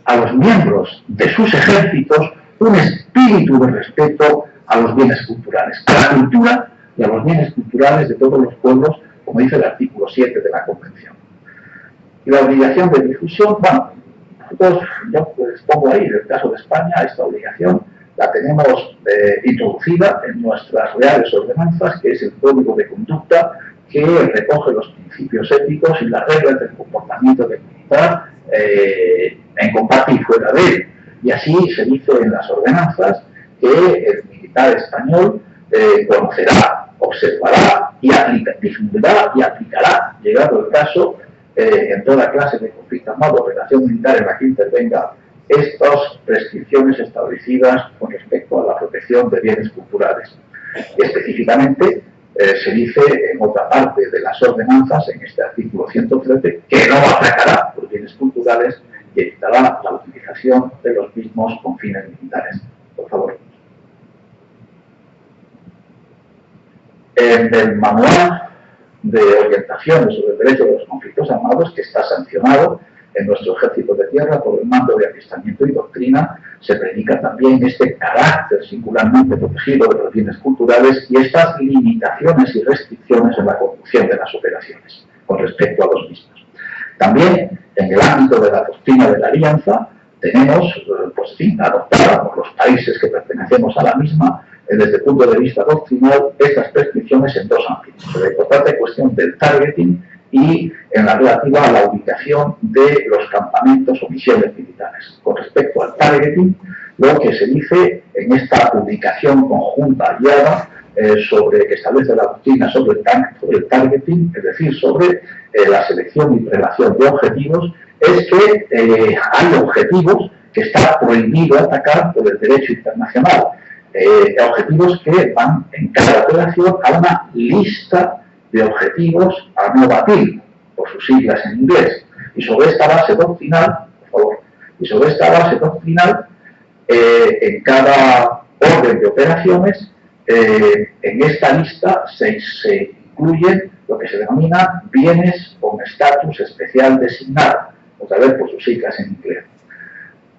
a los miembros de sus ejércitos un espíritu de respeto a los bienes culturales, a la cultura y a los bienes culturales de todos los pueblos, como dice el artículo 7 de la Convención. Y la obligación de difusión, bueno, nosotros, yo pues pongo ahí, en el caso de España, esta obligación la tenemos introducida en nuestras reales ordenanzas, que es el Código de Conducta, que recoge los principios éticos y las reglas del comportamiento del militar en combate y fuera de él. Y así se dice en las ordenanzas que el militar español conocerá, observará y difundirá y aplicará, llegado el caso, en toda clase de conflicto armado o relación militar en la que intervenga, estas prescripciones establecidas con respecto a la protección de bienes culturales. Específicamente, se dice en otra parte de las ordenanzas, en este artículo 113, que no atacará los bienes culturales y evitará la utilización de los mismos con fines militares. Por favor. En el manual de orientaciones sobre el derecho de los conflictos armados, que está sancionado en nuestro ejército de tierra por el mando de avistamiento y doctrina, se predica también este carácter singularmente protegido de los bienes culturales y estas limitaciones y restricciones en la conducción de las operaciones con respecto a los mismos. También en el ámbito de la doctrina de la alianza tenemos, adoptada por los países que pertenecemos a la misma, desde el punto de vista doctrinal, estas prescripciones en dos ámbitos: la importante cuestión del targeting y en la relativa a la ubicación de los campamentos o misiones militares. Con respecto al targeting, lo que se dice en esta ubicación conjunta guiada que establece la doctrina sobre el targeting, es decir, sobre la selección y prelación de objetivos, es que hay objetivos que está prohibido atacar por el derecho internacional. Objetivos que van en cada operación a una lista de objetivos a no batir, por sus siglas en inglés. Y sobre esta base doctrinal, por favor, en cada orden de operaciones, en esta lista se incluyen lo que se denomina bienes con estatus especial designado, otra vez por sus siglas en inglés.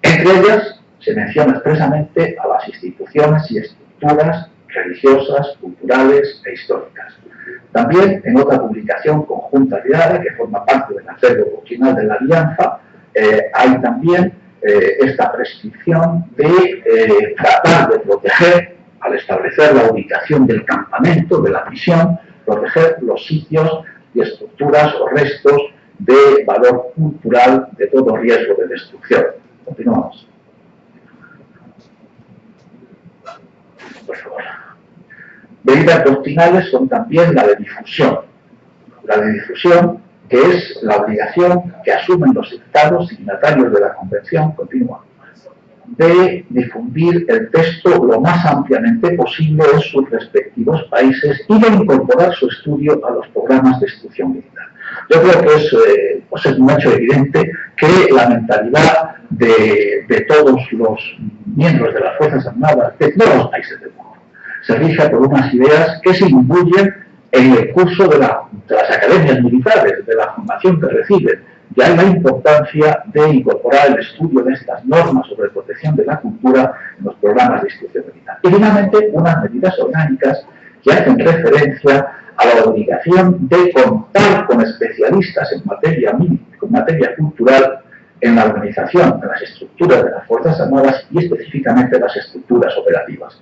Entre ellas se menciona expresamente a las instituciones y estructuras religiosas, culturales e históricas. También en otra publicación conjunta guiada, que forma parte del acervo doctrinal de la Alianza, hay también esta prescripción de tratar de proteger, al establecer la ubicación del campamento, de la misión, proteger los sitios y estructuras o restos de valor cultural de todo riesgo de destrucción. Continuamos. Por favor. Medidas doctrinales son también la de difusión. La de difusión, que es la obligación que asumen los estados signatarios de la Convención, continúa, de difundir el texto lo más ampliamente posible en sus respectivos países y de incorporar su estudio a los programas de instrucción militar. Yo creo que es un hecho evidente que la mentalidad de todos los miembros de las Fuerzas Armadas de todos los países del mundo se rige por unas ideas que se imbuyen en el curso de las academias militares, de la formación que reciben. Ya hay la importancia de incorporar el estudio de estas normas sobre protección de la cultura en los programas de instrucción militar. Y finalmente, unas medidas orgánicas que hacen referencia a la obligación de contar con especialistas en materia cultural en la organización de las estructuras de las Fuerzas Armadas y específicamente las estructuras operativas.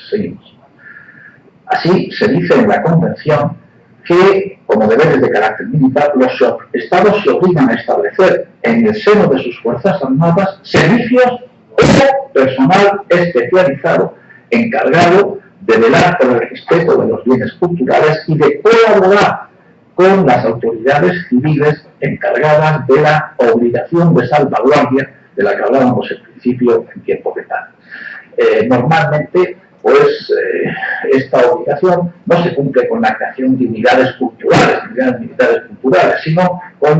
Seguimos. Así se dice en la Convención que, como deberes de carácter militar, los Estados se obligan a establecer en el seno de sus Fuerzas Armadas servicios o personal especializado encargado de velar por el respeto de los bienes culturales y de colaborar con las autoridades civiles encargadas de la obligación de salvaguardia de la que hablábamos al principio en tiempo de tal. Normalmente, pues esta obligación no se cumple con la creación de unidades culturales, unidades militares culturales, sino con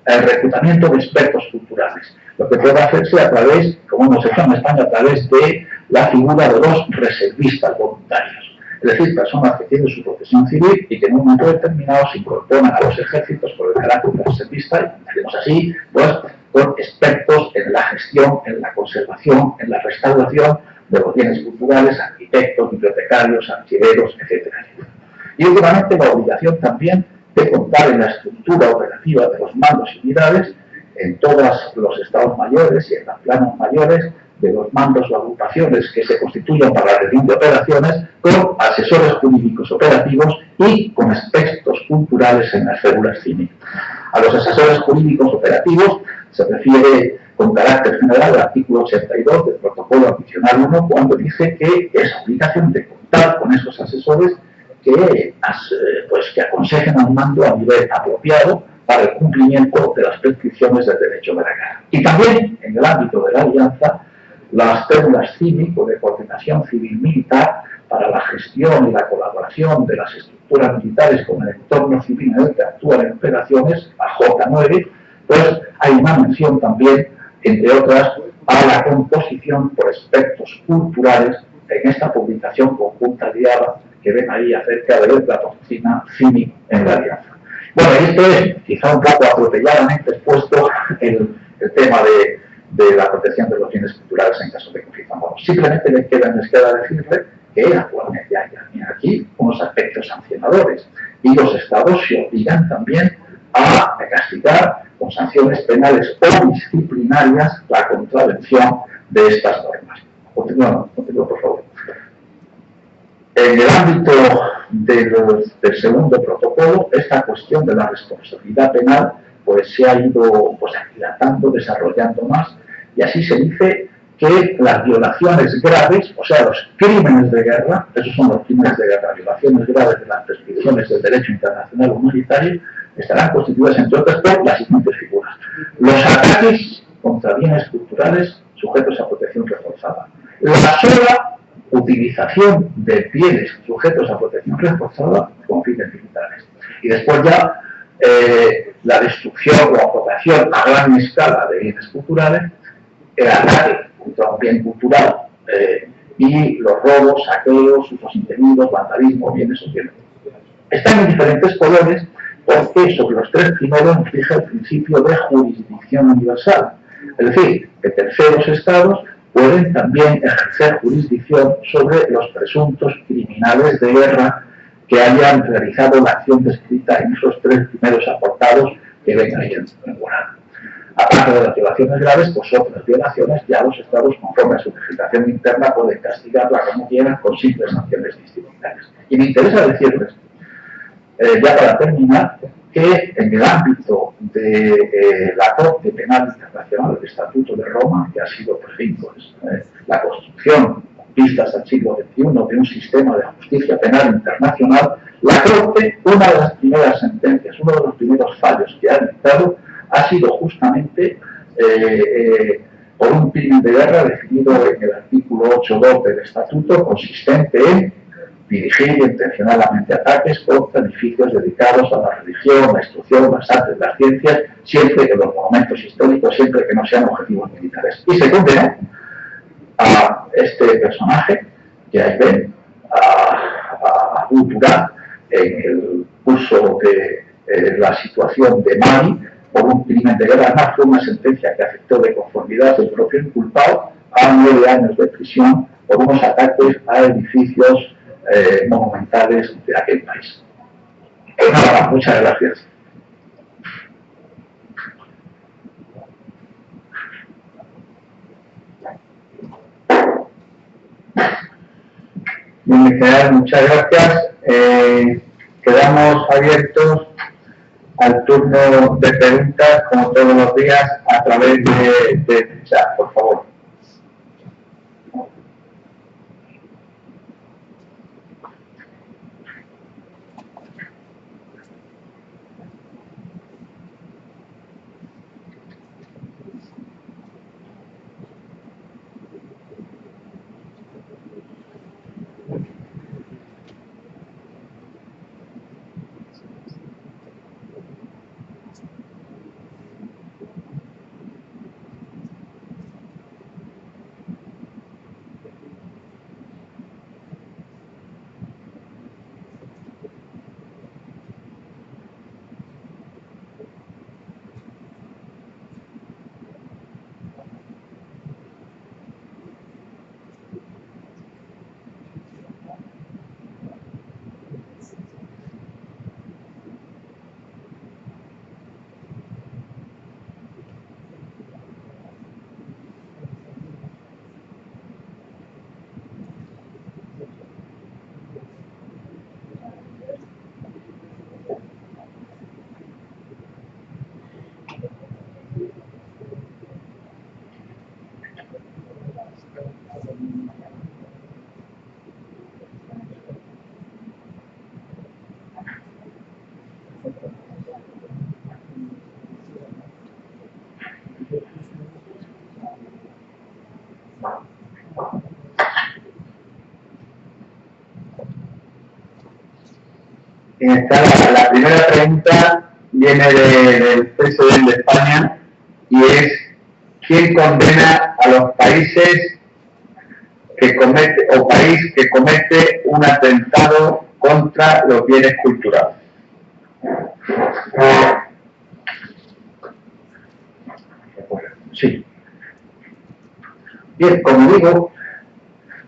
el reclutamiento de expertos culturales. Lo que puede hacerse a través, como hemos hecho en España, a través de la figura de los reservistas voluntarios. Es decir, personas que tienen su profesión civil y que en un momento determinado se incorporan a los ejércitos por el carácter reservista, y decimos así, pues son expertos en la gestión, en la conservación, en la restauración de los bienes culturales, arquitectos, bibliotecarios, archiveros, etcétera, etcétera. Y últimamente la obligación también de contar en la estructura operativa de los mandos y unidades en todos los estados mayores y en las planas mayores de los mandos o agrupaciones que se constituyan para la reunión de operaciones con asesores jurídicos operativos y con expertos culturales en las células CIMI. A los asesores jurídicos operativos se refiere con carácter general el artículo 82 del protocolo adicional 1 cuando dice que es obligación de contar con esos asesores que aconsejen al mando a nivel apropiado para el cumplimiento de las prescripciones del derecho de la guerra. Y también en el ámbito de la alianza, las células cívicas de coordinación civil-militar para la gestión y la colaboración de las estructuras militares con el entorno civil en el que actúan en operaciones, la J9, pues hay una mención también, entre otras, a la composición por expertos culturales en esta publicación conjunta guiada que ven ahí acerca de la doctrina CIMI en la alianza. Bueno, esto es quizá un poco atropelladamente expuesto el tema de la protección de los bienes culturales en caso de conflicto armado. Simplemente les queda decirle que actualmente hay aquí unos aspectos sancionadores y los estados se obligan también a castigar con sanciones penales o disciplinarias la contravención de estas normas. Continúa, por favor. En el ámbito del segundo protocolo, esta cuestión de la responsabilidad penal pues se ha ido aquilatando, desarrollando más, y así se dice que las violaciones graves, o sea, los crímenes de guerra, esos son los crímenes de guerra, violaciones graves de las prescripciones del derecho internacional humanitario, estarán constituidas, entre otras, por las siguientes figuras. Los ataques contra bienes culturales sujetos a protección reforzada. La sola utilización de bienes sujetos a protección reforzada con fines militares. Y después ya la destrucción o apropiación a gran escala de bienes culturales, el ataque contra un bien cultural y los robos, saqueos, usos indebidos, vandalismo, bienes sociales. Están en diferentes colores porque sobre los tres primeros nos fija el principio de jurisdicción universal. Es decir, que terceros estados pueden también ejercer jurisdicción sobre los presuntos criminales de guerra que hayan realizado la acción descrita en esos tres primeros apartados que ven ahí en Guarán. Aparte de las violaciones graves, pues otras violaciones ya los estados, conforme a su legislación interna, pueden castigarla como quieran con simples sanciones disciplinarias. Y me interesa decirles, ya para terminar, que en el ámbito de la Corte Penal Internacional, el Estatuto de Roma, que ha sido, por ejemplo, la construcción, con vistas al siglo XXI, de un sistema de justicia penal internacional, la Corte, una de las primeras sentencias, uno de los primeros fallos que ha dictado, ha sido justamente por un crimen de guerra definido en el artículo 8.2 del Estatuto, consistente en dirigir intencionadamente ataques contra edificios dedicados a la religión, la instrucción, las artes, las ciencias, siempre que los monumentos históricos, siempre que no sean objetivos militares. Y se condenó a este personaje, que ahí ven, a Cultura, en el curso de la situación de Mali, por un crimen de guerra. Además, fue una sentencia que afectó de conformidad del propio inculpado a 9 años de prisión por unos ataques a edificios monumentales de aquel país. Pues nada, muchas gracias. Bien, Miquel, muchas gracias. Quedamos abiertos al turno de preguntas, como todos los días, a través de chat, por favor. La primera pregunta viene del PSOE de España y es: ¿quién condena a los países que comete un atentado contra los bienes culturales? Sí. Bien, como digo,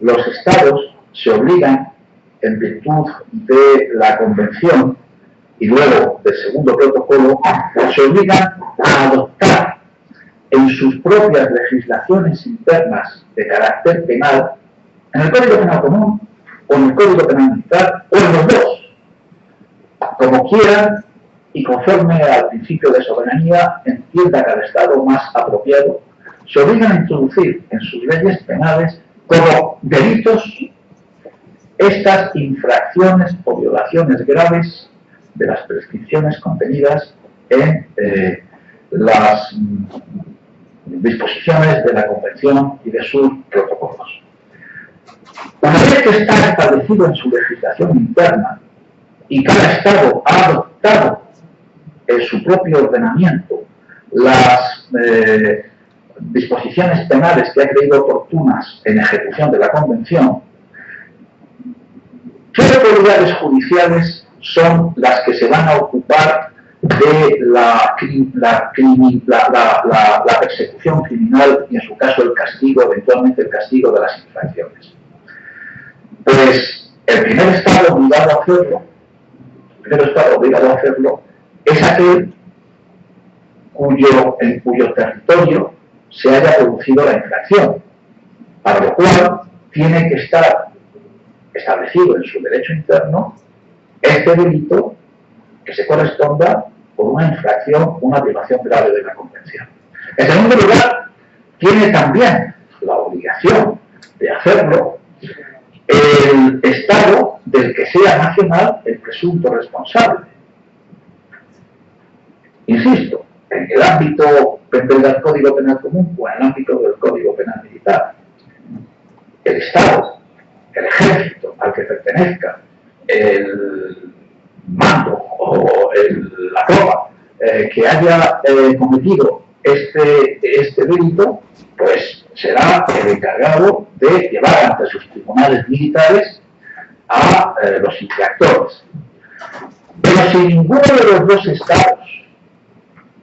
los Estados se obligan, en virtud de la Convención y luego del segundo protocolo, se obligan a adoptar en sus propias legislaciones internas de carácter penal, en el Código Penal Común o en el Código Penal Militar o en los dos, como quieran y conforme al principio de soberanía entienda cada Estado más apropiado, se obligan a introducir en sus leyes penales como delitos estas infracciones o violaciones graves de las prescripciones contenidas en las disposiciones de la Convención y de sus protocolos. Una vez que está establecido en su legislación interna y cada Estado ha adoptado en su propio ordenamiento las disposiciones penales que ha creído oportunas en ejecución de la Convención, ¿qué autoridades judiciales son las que se van a ocupar de la persecución criminal y, en su caso, el castigo, eventualmente el castigo de las infracciones? Pues el primer Estado obligado a hacerlo, es aquel en cuyo territorio se haya producido la infracción, para lo cual tiene que estar establecido en su derecho interno este delito que se corresponda con una infracción, una violación grave de la Convención. En segundo lugar, tiene también la obligación de hacerlo el Estado del que sea nacional el presunto responsable. Insisto, en el ámbito del Código Penal Común o en el ámbito del Código Penal Militar. El Estado, el ejército al que pertenezca el mando o la tropa que haya cometido este delito, pues será el encargado de llevar ante sus tribunales militares a los infractores. Pero si ninguno de los dos Estados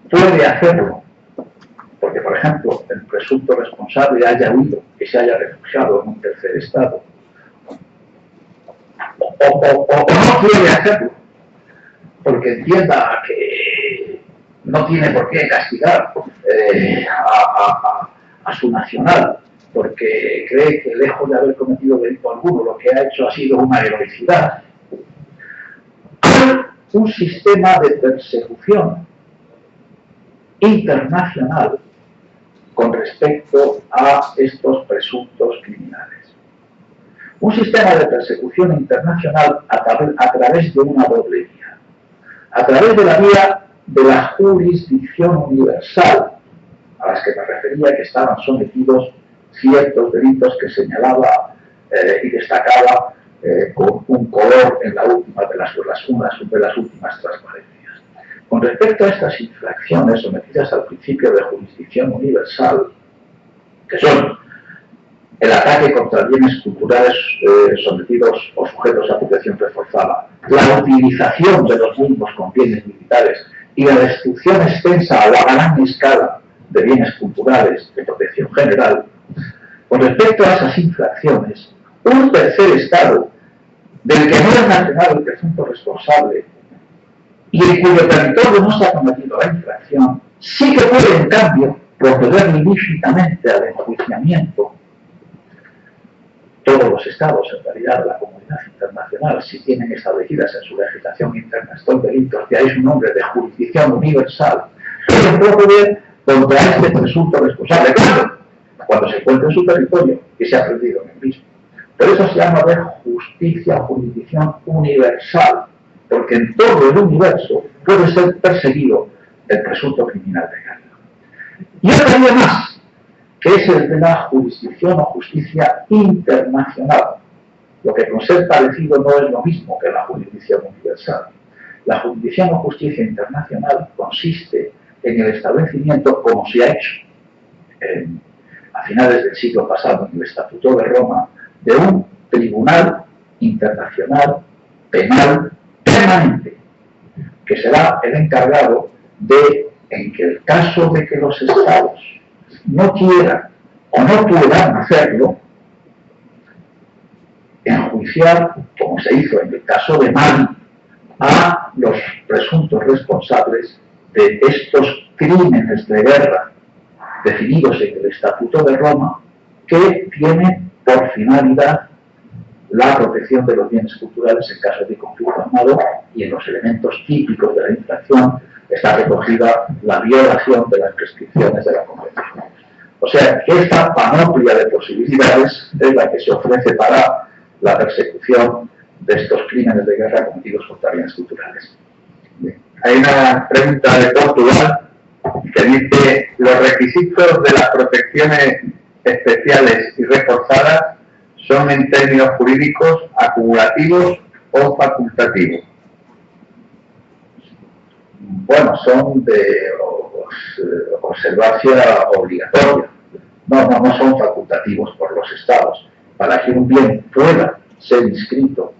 puede hacerlo, porque, por ejemplo, el presunto responsable haya huido y se haya refugiado en un tercer Estado, o no puede hacerlo, porque entienda que no tiene por qué castigar a su nacional, porque cree que, lejos de haber cometido delito alguno, lo que ha hecho ha sido una heroicidad. Hay un sistema de persecución internacional con respecto a estos presuntos criminales. Un sistema de persecución internacional a través de una doble vía. A través de la vía de la jurisdicción universal, a las que me refería, que estaban sometidos ciertos delitos que señalaba y destacaba con un color en la última de las últimas transparencias. Con respecto a estas infracciones sometidas al principio de jurisdicción universal, que son el ataque contra bienes culturales sometidos o sujetos a protección reforzada, la utilización de los mismos con bienes militares y la destrucción extensa o a gran escala de bienes culturales de protección general, con respecto a esas infracciones, un tercer Estado del que no es nacional el presunto responsable y en cuyo territorio no se ha cometido la infracción, sí que puede, en cambio, proceder ilícitamente al enjuiciamiento. Todos los Estados, en realidad, de la comunidad internacional, si tienen establecidas en su legislación interna estos delitos, de ahí su nombre de jurisdicción universal, pueden proceder contra este presunto responsable, claro, cuando se encuentra en su territorio y se ha aprendido en el mismo. Por eso se llama de justicia o jurisdicción universal, porque en todo el universo puede ser perseguido el presunto criminal de guerra. Y otra vía más, que es el de la jurisdicción o justicia internacional, lo que con ser parecido no es lo mismo que la jurisdicción universal. La jurisdicción o justicia internacional consiste en el establecimiento, como se ha hecho a finales del siglo pasado en el Estatuto de Roma, de un tribunal internacional penal permanente, que será el encargado de, en que el caso de que los estados no quieran o no puedan hacerlo, enjuiciar, como se hizo en el caso de Mali, a los presuntos responsables de estos crímenes de guerra definidos en el Estatuto de Roma, que tienen por finalidad la protección de los bienes culturales en caso de conflicto armado, y en los elementos típicos de la infracción está recogida la violación de las prescripciones de la Convención. O sea, que esta panoplia de posibilidades es la que se ofrece para la persecución de estos crímenes de guerra cometidos contra bienes culturales. Bien. Hay una pregunta de Portugal que dice: ¿los requisitos de las protecciones especiales y reforzadas son en términos jurídicos acumulativos o facultativos? Bueno, son de observancia obligatoria. No son facultativos por los estados. Para que un bien pueda ser inscrito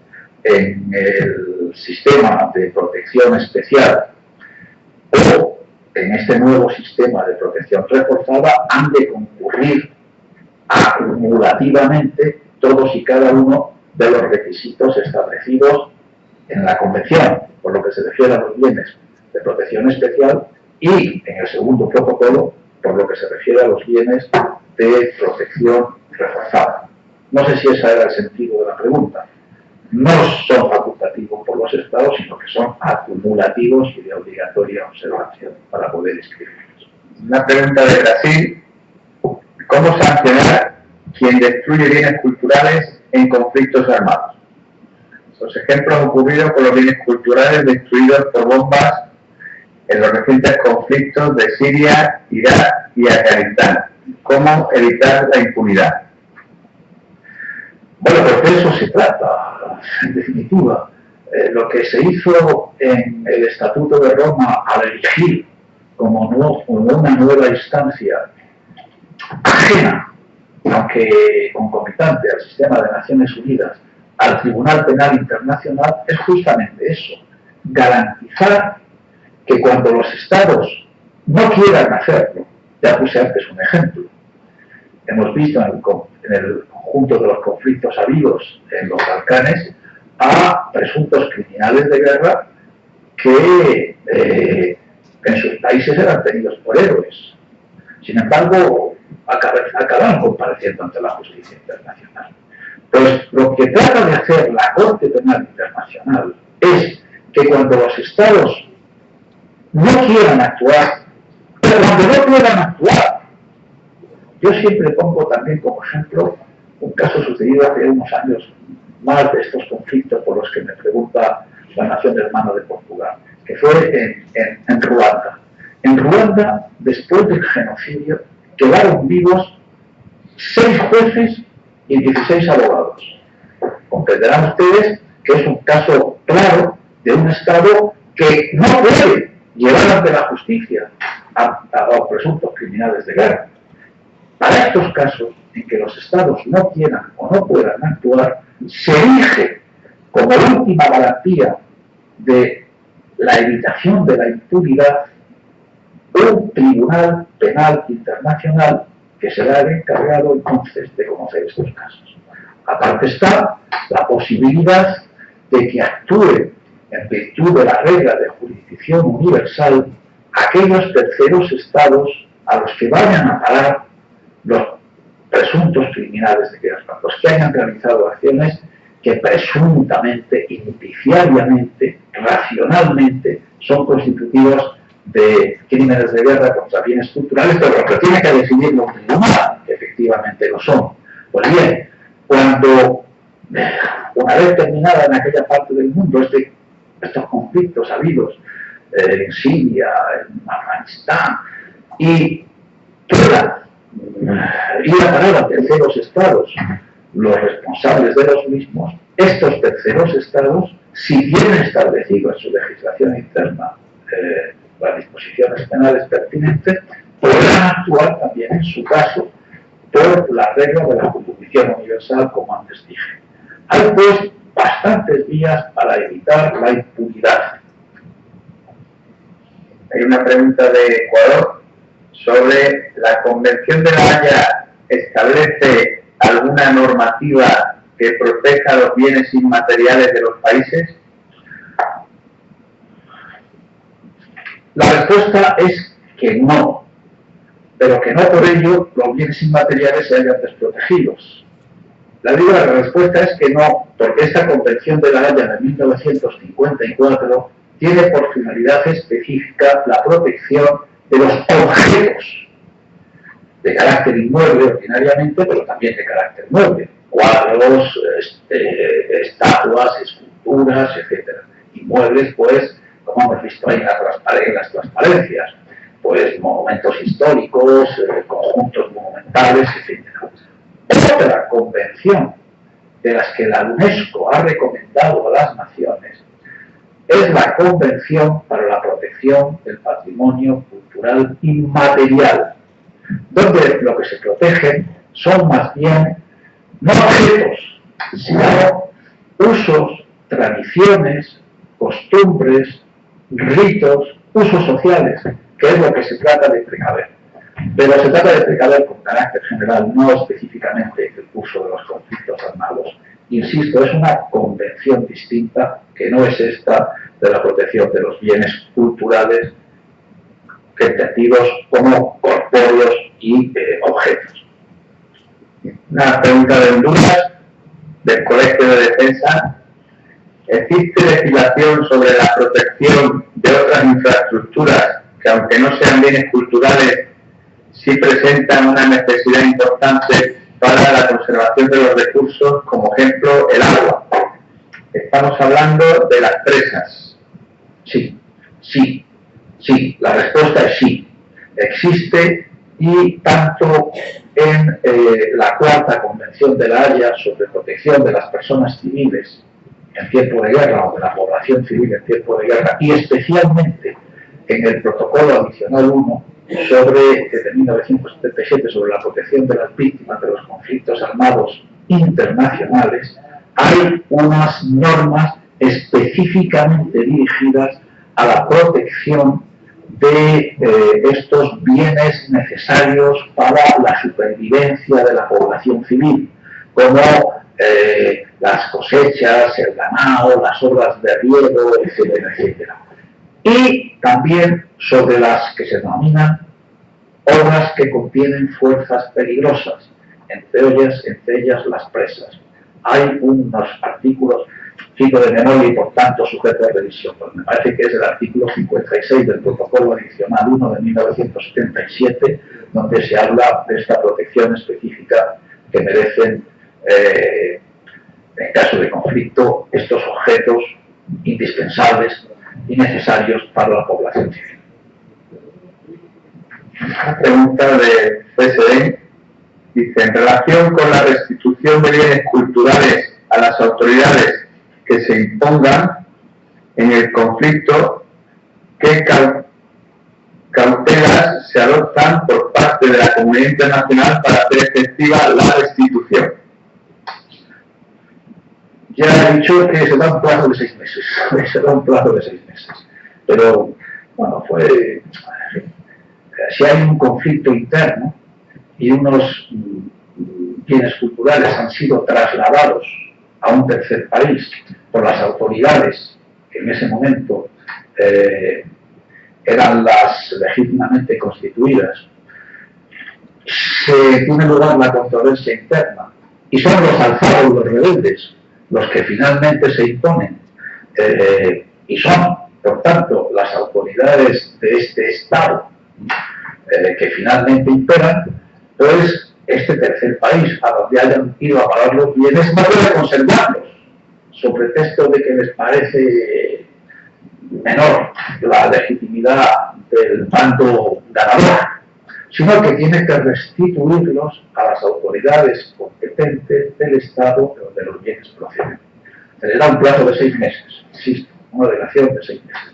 en el sistema de protección especial o en este nuevo sistema de protección reforzada, han de concurrir acumulativamente todos y cada uno de los requisitos establecidos en la Convención, por lo que se refiere a los bienes de protección especial, y en el segundo protocolo, por lo que se refiere a los bienes de protección reforzada. No sé si ese era el sentido de la pregunta. No son facultativos por los estados, sino que son acumulativos y de obligatoria observación para poder inscribirlos. Una pregunta de Brasil: ¿cómo sancionar quien destruye bienes culturales en conflictos armados? Los ejemplos ocurridos con los bienes culturales destruidos por bombas en los recientes conflictos de Siria, Irak y Afganistán. ¿Cómo evitar la impunidad? Bueno, pues de eso se trata, en definitiva. Lo que se hizo en el Estatuto de Roma al elegir como una nueva instancia ajena, aunque concomitante al sistema de Naciones Unidas, al Tribunal Penal Internacional, es justamente eso: garantizar que cuando los estados no quieran hacerlo, ya puse antes un ejemplo, hemos visto en el conjunto de los conflictos habidos en los Balcanes a presuntos criminales de guerra que en sus países eran tenidos por héroes. Sin embargo, acabaron compareciendo ante la justicia internacional. Pues lo que trata de hacer la Corte Penal Internacional es que cuando los estados no quieran actuar, pero cuando no puedan actuar, yo siempre pongo también como ejemplo un caso sucedido hace unos años más de estos conflictos por los que me pregunta la nación hermana de Portugal, que fue en Ruanda. En Ruanda, después del genocidio, quedaron vivos 6 jueces y 16 abogados. Comprenderán ustedes que es un caso claro de un Estado que no puede llevar ante la justicia a presuntos criminales de guerra. Para estos casos en que los estados no quieran o no puedan actuar, se erige como última garantía de la evitación de la impunidad un tribunal penal internacional que será el encargado entonces de conocer estos casos. Aparte está la posibilidad de que actúe en virtud de la regla de jurisdicción universal aquellos terceros estados a los que vayan a parar los presuntos criminales de guerra, los que hayan realizado acciones que presuntamente, indiciariamente, racionalmente son constitutivas de crímenes de guerra contra bienes culturales, pero lo que tiene que decidirlo un tribunal, que efectivamente lo son. Pues bien, cuando una vez terminada en aquella parte del mundo estos conflictos habidos en Siria, en Afganistán, y queda ir a parar a terceros estados los responsables de los mismos, estos terceros estados si tienen establecido en su legislación interna las disposiciones penales pertinentes, podrán actuar también en su caso por la regla de la jurisdicción universal, como antes dije. Hay pues bastantes vías para evitar la impunidad. Hay una pregunta de Ecuador sobre la Convención de La Haya. ¿Establece alguna normativa que proteja los bienes inmateriales de los países? La respuesta es que no, pero que no por ello los bienes inmateriales se hayan desprotegidos. La respuesta es que no, porque esta Convención de La Haya de 1954 tiene por finalidad específica la protección de los objetos de carácter inmueble ordinariamente, pero también de carácter mueble, cuadros, estatuas, esculturas, etc. Inmuebles, pues, como hemos visto ahí en las transparencias, pues monumentos históricos, conjuntos monumentales, etc. Otra convención de las que la UNESCO ha recomendado a las naciones es la Convención para la Protección del Patrimonio Cultural Inmaterial, donde lo que se protegen son más bien no objetos, sino usos, tradiciones, costumbres, ritos, usos sociales, que es lo que se trata de precaver. Pero se trata de precaver con carácter general, no específicamente el curso de los conflictos armados. Insisto, es una convención distinta, que no es esta de la protección de los bienes culturales, entendidos como corpóreos y objetos. Una pregunta de Honduras, del Colegio de Defensa. ¿Existe legislación sobre la protección de otras infraestructuras que, aunque no sean bienes culturales, sí presentan una necesidad importante para la conservación de los recursos, como ejemplo el agua? Estamos hablando de las presas. Sí, la respuesta es sí. Existe, y tanto en la Cuarta Convención de La Haya sobre protección de las personas civiles en tiempo de guerra, o de la población civil en tiempo de guerra, y especialmente en el Protocolo Adicional 1 de 1977 sobre la protección de las víctimas de los conflictos armados internacionales, hay unas normas específicamente dirigidas a la protección de estos bienes necesarios para la supervivencia de la población civil, como las cosechas, el ganado, las obras de riego, etcétera, etcétera. Y también sobre las que se denominan obras que contienen fuerzas peligrosas, entre ellas las presas. Hay unos artículos, cito de memoria y por tanto sujeto a revisión, pues me parece que es el artículo 56 del Protocolo Adicional 1 de 1977, donde se habla de esta protección específica que merecen, en caso de conflicto, estos objetos indispensables y necesarios para la población civil. Una pregunta de PSD dice: en relación con la restitución de bienes culturales a las autoridades que se impongan en el conflicto, ¿qué cautelas se adoptan por parte de la comunidad internacional para hacer efectiva la restitución? Ya he dicho que se da un plazo de 6 meses. Pero, bueno, si hay un conflicto interno y unos bienes culturales han sido trasladados a un tercer país por las autoridades que en ese momento eran las legítimamente constituidas, se tiene lugar la controversia interna y son los alzados, los rebeldes, los que finalmente se imponen, y son, por tanto, las autoridades de este Estado que finalmente imperan, pues este tercer país a donde hayan ido a pagar los bienes no puede conservarlos, sobre pretexto de que les parece menor la legitimidad del bando ganador, sino que tiene que restituirlos a las autoridades competentes del Estado de donde los bienes proceden. Se le da un plazo de 6 meses, insisto, una obligación de 6 meses,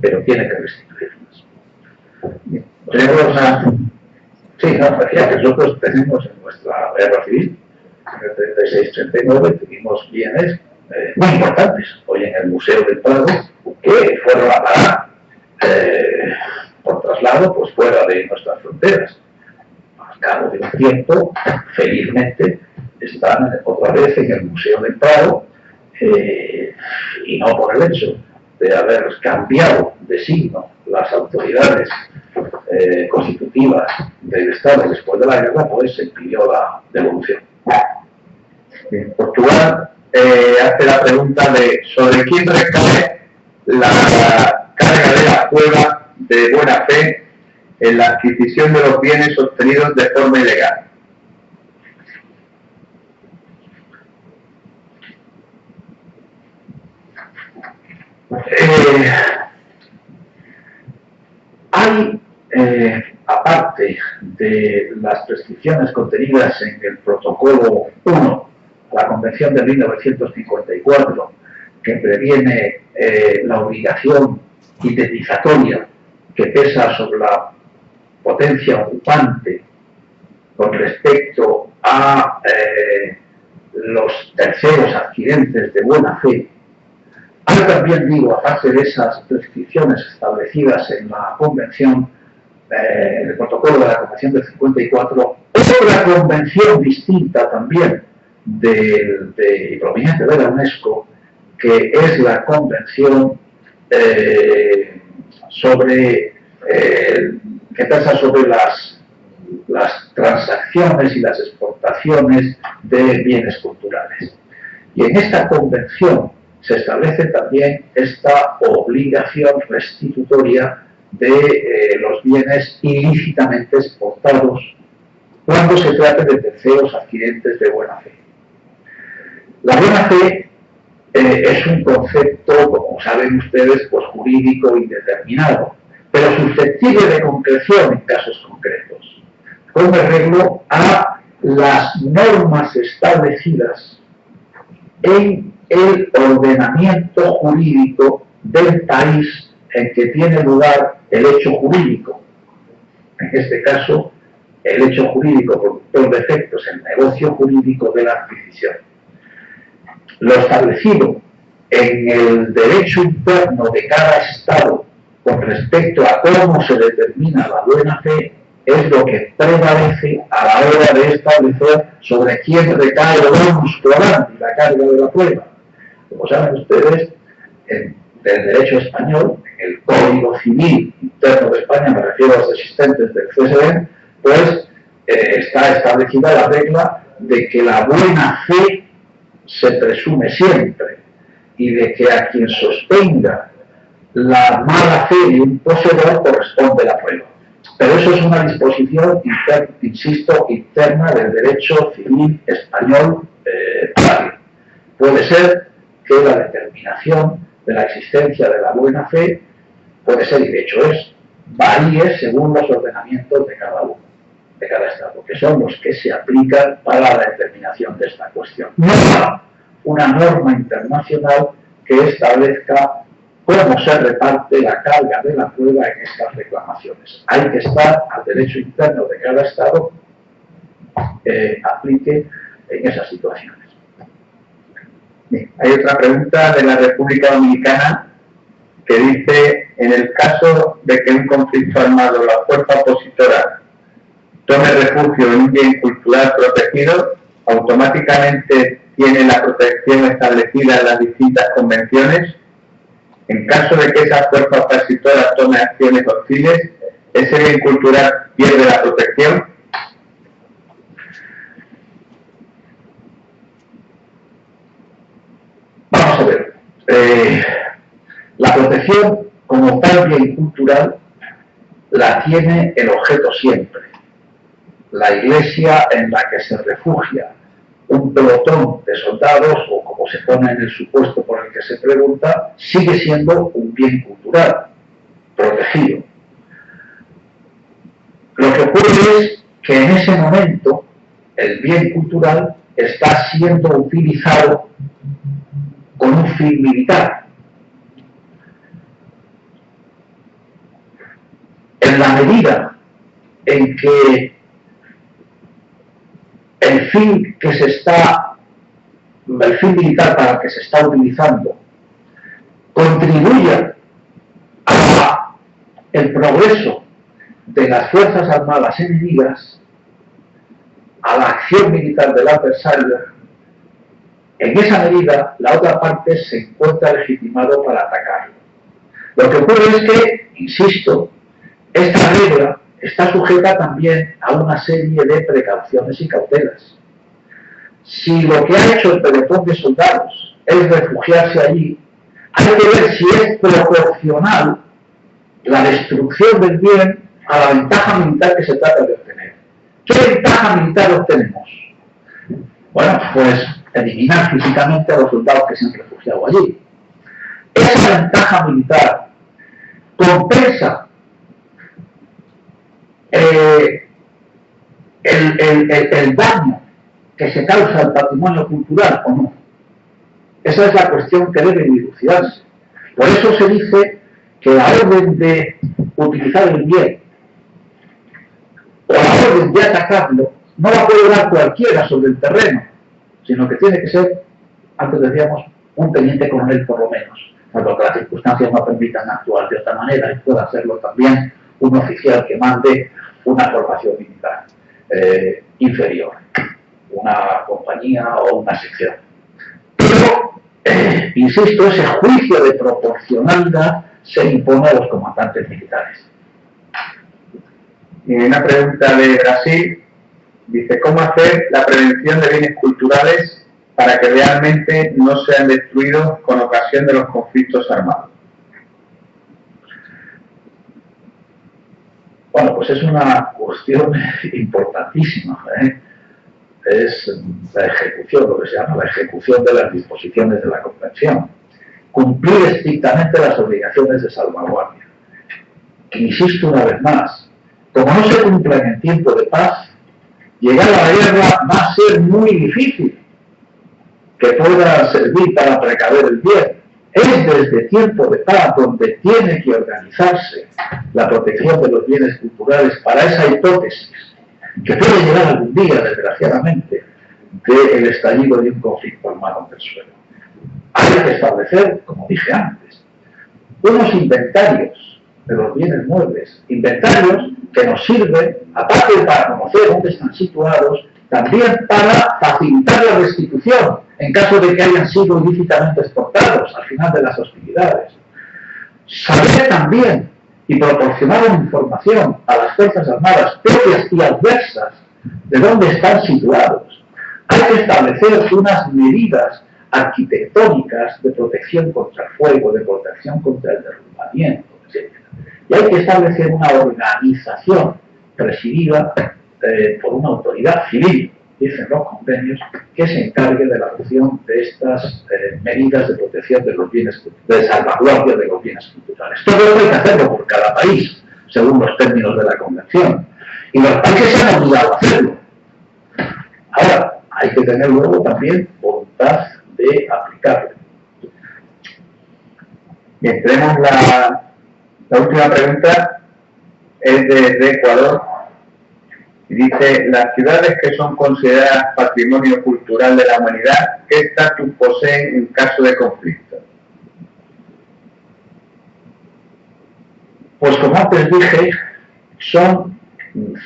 pero tiene que restituirlas. Tenemos una... Sí, no, decía que nosotros tenemos en nuestra guerra civil, en el 36-39, tuvimos bienes muy importantes hoy en el Museo del Prado, que fueron a parar por traslado pues fuera de nuestras fronteras. Al cabo de un tiempo, felizmente, están otra vez en el Museo del Prado, y no por el hecho de haber cambiado de signo las autoridades constitutivas del Estado después de la guerra, pues se pidió la devolución. En Portugal hace la pregunta de sobre quién recae la carga de la prueba de buena fe en la adquisición de los bienes obtenidos de forma ilegal. Hay, aparte de las prescripciones contenidas en el protocolo 1, la Convención de 1954, que previene la obligación indemnizatoria que pesa sobre la potencia ocupante con respecto a los terceros adquirentes de buena fe. Hay también, digo, aparte de esas prescripciones establecidas en la Convención, en el protocolo de la Convención del 54, otra convención distinta también y proveniente de la UNESCO, que es la Convención que pasa sobre las transacciones y las exportaciones de bienes culturales. Y en esta convención se establece también esta obligación restitutoria de los bienes ilícitamente exportados cuando se trate de terceros adquirentes de buena fe. La buena fe es un concepto, como saben ustedes, pues jurídico indeterminado, pero susceptible de concreción en casos concretos, con arreglo a las normas establecidas en el ordenamiento jurídico del país en que tiene lugar el hecho jurídico. En este caso, el hecho jurídico productor de efectos, el negocio jurídico de la adquisición. Lo establecido en el derecho interno de cada Estado con respecto a cómo se determina la buena fe es lo que prevalece a la hora de establecer sobre quién recae el onus probandi, la carga de la prueba. Como saben ustedes, en el derecho español, en el Código Civil Interno de España, me refiero a los existentes del CSD, pues está establecida la regla de que la buena fe se presume siempre y de que a quien sostenga la mala fe de un poseedor corresponde la prueba. Pero eso es una disposición, insisto, interna del derecho civil español. Puede ser que la determinación de la existencia de la buena fe puede ser, y de hecho es, varíe según los ordenamientos de cada uno, de cada Estado, que son los que se aplican para la determinación de esta cuestión. No hay una norma internacional que establezca cómo se reparte la carga de la prueba en estas reclamaciones. Hay que estar al derecho interno de cada Estado que aplique en esas situaciones. Bien, hay otra pregunta de la República Dominicana que dice, en el caso de que en un conflicto armado la fuerza opositora tome refugio en un bien cultural protegido, automáticamente tiene la protección establecida en las distintas convenciones. En caso de que esa fuerza opositora tome acciones hostiles, ¿ese bien cultural pierde la protección? Vamos a ver. La protección como tal bien cultural la tiene el objeto siempre. La iglesia en la que se refugia un pelotón de soldados, o como se pone en el supuesto por el que se pregunta, sigue siendo un bien cultural protegido. Lo que ocurre es que en ese momento el bien cultural está siendo utilizado con un fin militar. En la medida en que el fin militar para el que se está utilizando contribuya a el progreso de las Fuerzas Armadas enemigas, a la acción militar del adversario, en esa medida la otra parte se encuentra legitimado para atacarlo. Lo que ocurre es que, insisto, esta regla está sujeta también a una serie de precauciones y cautelas. Si lo que ha hecho el pelotón de soldados es refugiarse allí, hay que ver si es proporcional la destrucción del bien a la ventaja militar que se trata de obtener. ¿Qué ventaja militar obtenemos? Bueno, pues eliminar físicamente a los soldados que se han refugiado allí. Esa ventaja militar compensa el daño que se causa al patrimonio cultural o no. Esa es la cuestión que debe dilucidarse. Por eso se dice que la orden de utilizar el bien o la orden de atacarlo no la puede dar cualquiera sobre el terreno, sino que tiene que ser, antes decíamos, un teniente coronel por lo menos, salvo que las circunstancias no permitan actuar de otra manera y pueda hacerlo también un oficial que mande una formación militar inferior, una compañía o una sección. Pero, insisto, ese juicio de proporcionalidad se impone a los comandantes militares. Y una pregunta de Brasil, dice, ¿cómo hacer la prevención de bienes culturales para que realmente no sean destruidos con ocasión de los conflictos armados? Bueno, pues es una cuestión importantísima, Es la ejecución, lo que se llama la ejecución de las disposiciones de la Convención. Cumplir estrictamente las obligaciones de salvaguardia. Que insisto una vez más, como no se cumplan en tiempo de paz, llegar a la guerra va a ser muy difícil que pueda servir para precaver el bien. Es desde tiempo de paz donde tiene que organizarse la protección de los bienes culturales para esa hipótesis que puede llegar algún día, desgraciadamente, del estallido de un conflicto armado en el suelo. Hay que establecer, como dije antes, unos inventarios de los bienes muebles, inventarios que nos sirven, aparte para conocer dónde están situados, también para facilitar la restitución en caso de que hayan sido ilícitamente exportados al final de las hostilidades. Saber también y proporcionar una información a las Fuerzas Armadas propias y adversas de dónde están situados. Hay que establecer unas medidas arquitectónicas de protección contra el fuego, de protección contra el derrumbamiento, etc. Y hay que establecer una organización presidida por una autoridad civil, dicen los convenios, que se encargue de la adopción de estas medidas de protección de los bienes, de salvaguardia de los bienes culturales. Todo esto hay que hacerlo por cada país, según los términos de la Convención. Y los países se han obligado a hacerlo. Ahora, hay que tener luego también voluntad de aplicarlo. Bien, tenemos la última pregunta, es de Ecuador. Y dice, las ciudades que son consideradas patrimonio cultural de la humanidad, ¿qué estatus poseen en caso de conflicto? Pues como antes dije, son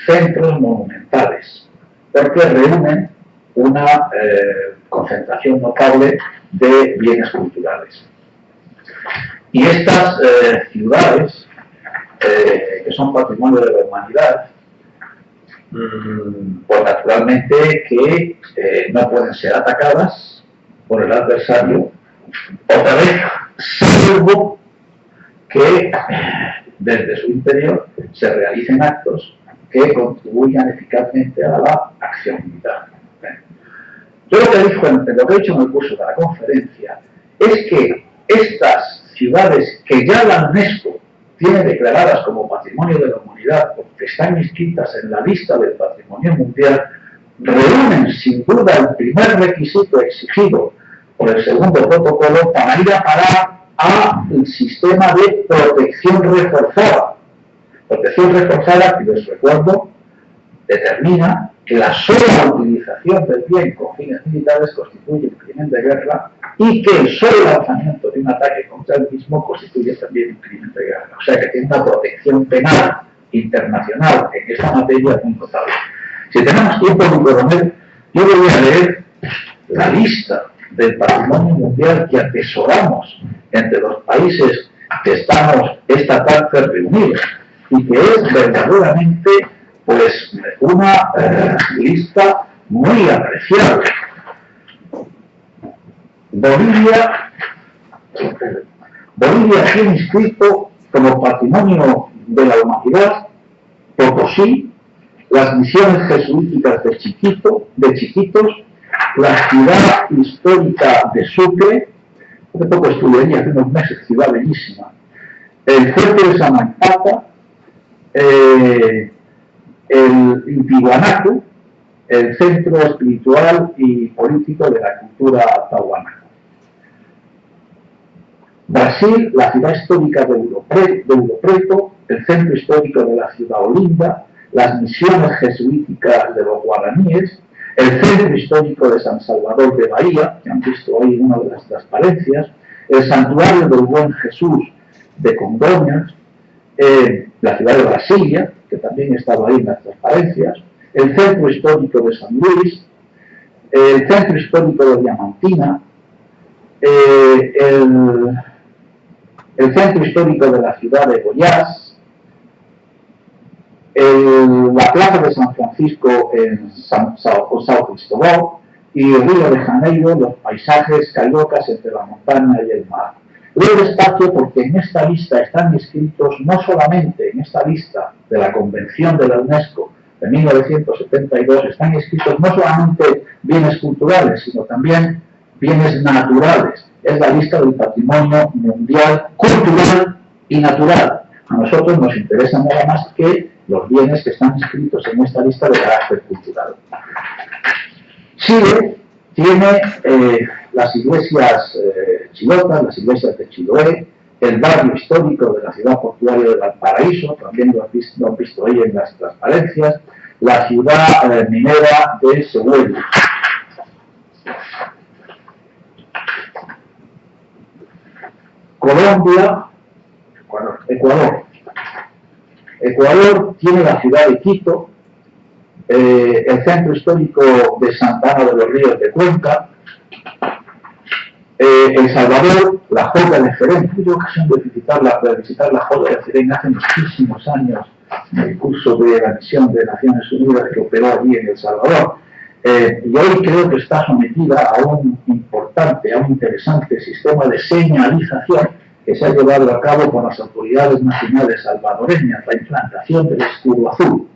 centros monumentales, porque reúnen una concentración notable de bienes culturales. Y estas ciudades, que son patrimonio de la humanidad, pues naturalmente que no pueden ser atacadas por el adversario, otra vez, salvo que desde su interior se realicen actos que contribuyan eficazmente a la acción militar. Yo lo que he dicho en el curso de la conferencia es que estas ciudades que ya la UNESCO tiene declaradas como patrimonio de la humanidad porque están inscritas en la lista del patrimonio mundial, reúnen sin duda el primer requisito exigido por el segundo protocolo para ir a parar al sistema de protección reforzada. Protección reforzada, que les recuerdo, determina que la sola utilización del bien con fines militares constituye un crimen de guerra y que el solo lanzamiento de un ataque contra el mismo constituye también un crimen de guerra. O sea que tiene una protección penal internacional en esta materia muy notable. Si tenemos tiempo, mi coronel, yo voy a leer la lista del patrimonio mundial que atesoramos entre los países que estamos esta tarde reunidos y que es verdaderamente pues una lista muy apreciable. Bolivia tiene inscrito como patrimonio de la humanidad Potosí, las misiones jesuíticas de Chiquitos, la ciudad histórica de Sucre, hace poco estuve allí, hace unos meses, ciudad bellísima, el fuerte de Samaipata, el Intihuanaco, el centro espiritual y político de la cultura tahuanaco. Brasil, la ciudad histórica de Ouro Preto, el centro histórico de la ciudad Olinda, las misiones jesuíticas de los guaraníes, el centro histórico de San Salvador de Bahía, que han visto ahí una de las transparencias, el santuario del Buen Jesús de Congonhas, la ciudad de Brasilia, que también estaba ahí en las transparencias, el centro histórico de San Luis, el centro histórico de Diamantina, el centro histórico de la ciudad de Goiás, la plaza de San Francisco en São Cristóbal y Río de Janeiro, los paisajes cariocas entre la montaña y el mar. Leo despacio porque en esta lista están inscritos, no solamente en esta lista de la Convención de la UNESCO de 1972, están inscritos no solamente bienes culturales, sino también bienes naturales. Es la lista del patrimonio mundial cultural y natural. A nosotros nos interesa nada más que los bienes que están inscritos en esta lista de carácter cultural. Chile tiene las iglesias chilotas, las iglesias de Chiloé, el barrio histórico de la ciudad portuaria de Valparaíso, también lo han visto ahí en las transparencias, la ciudad minera de Sehuel. Colombia, Ecuador tiene la ciudad de Quito, el centro histórico de Santa Ana de los Ríos de Cuenca, El Salvador, la Joya de Jerez. Tuve ocasión de visitar la Joya de Jerez hace muchísimos años en el curso de la misión de Naciones Unidas que operó allí en El Salvador. Y hoy creo que está sometida a un interesante sistema de señalización que se ha llevado a cabo por las autoridades nacionales salvadoreñas, la implantación del escudo azul.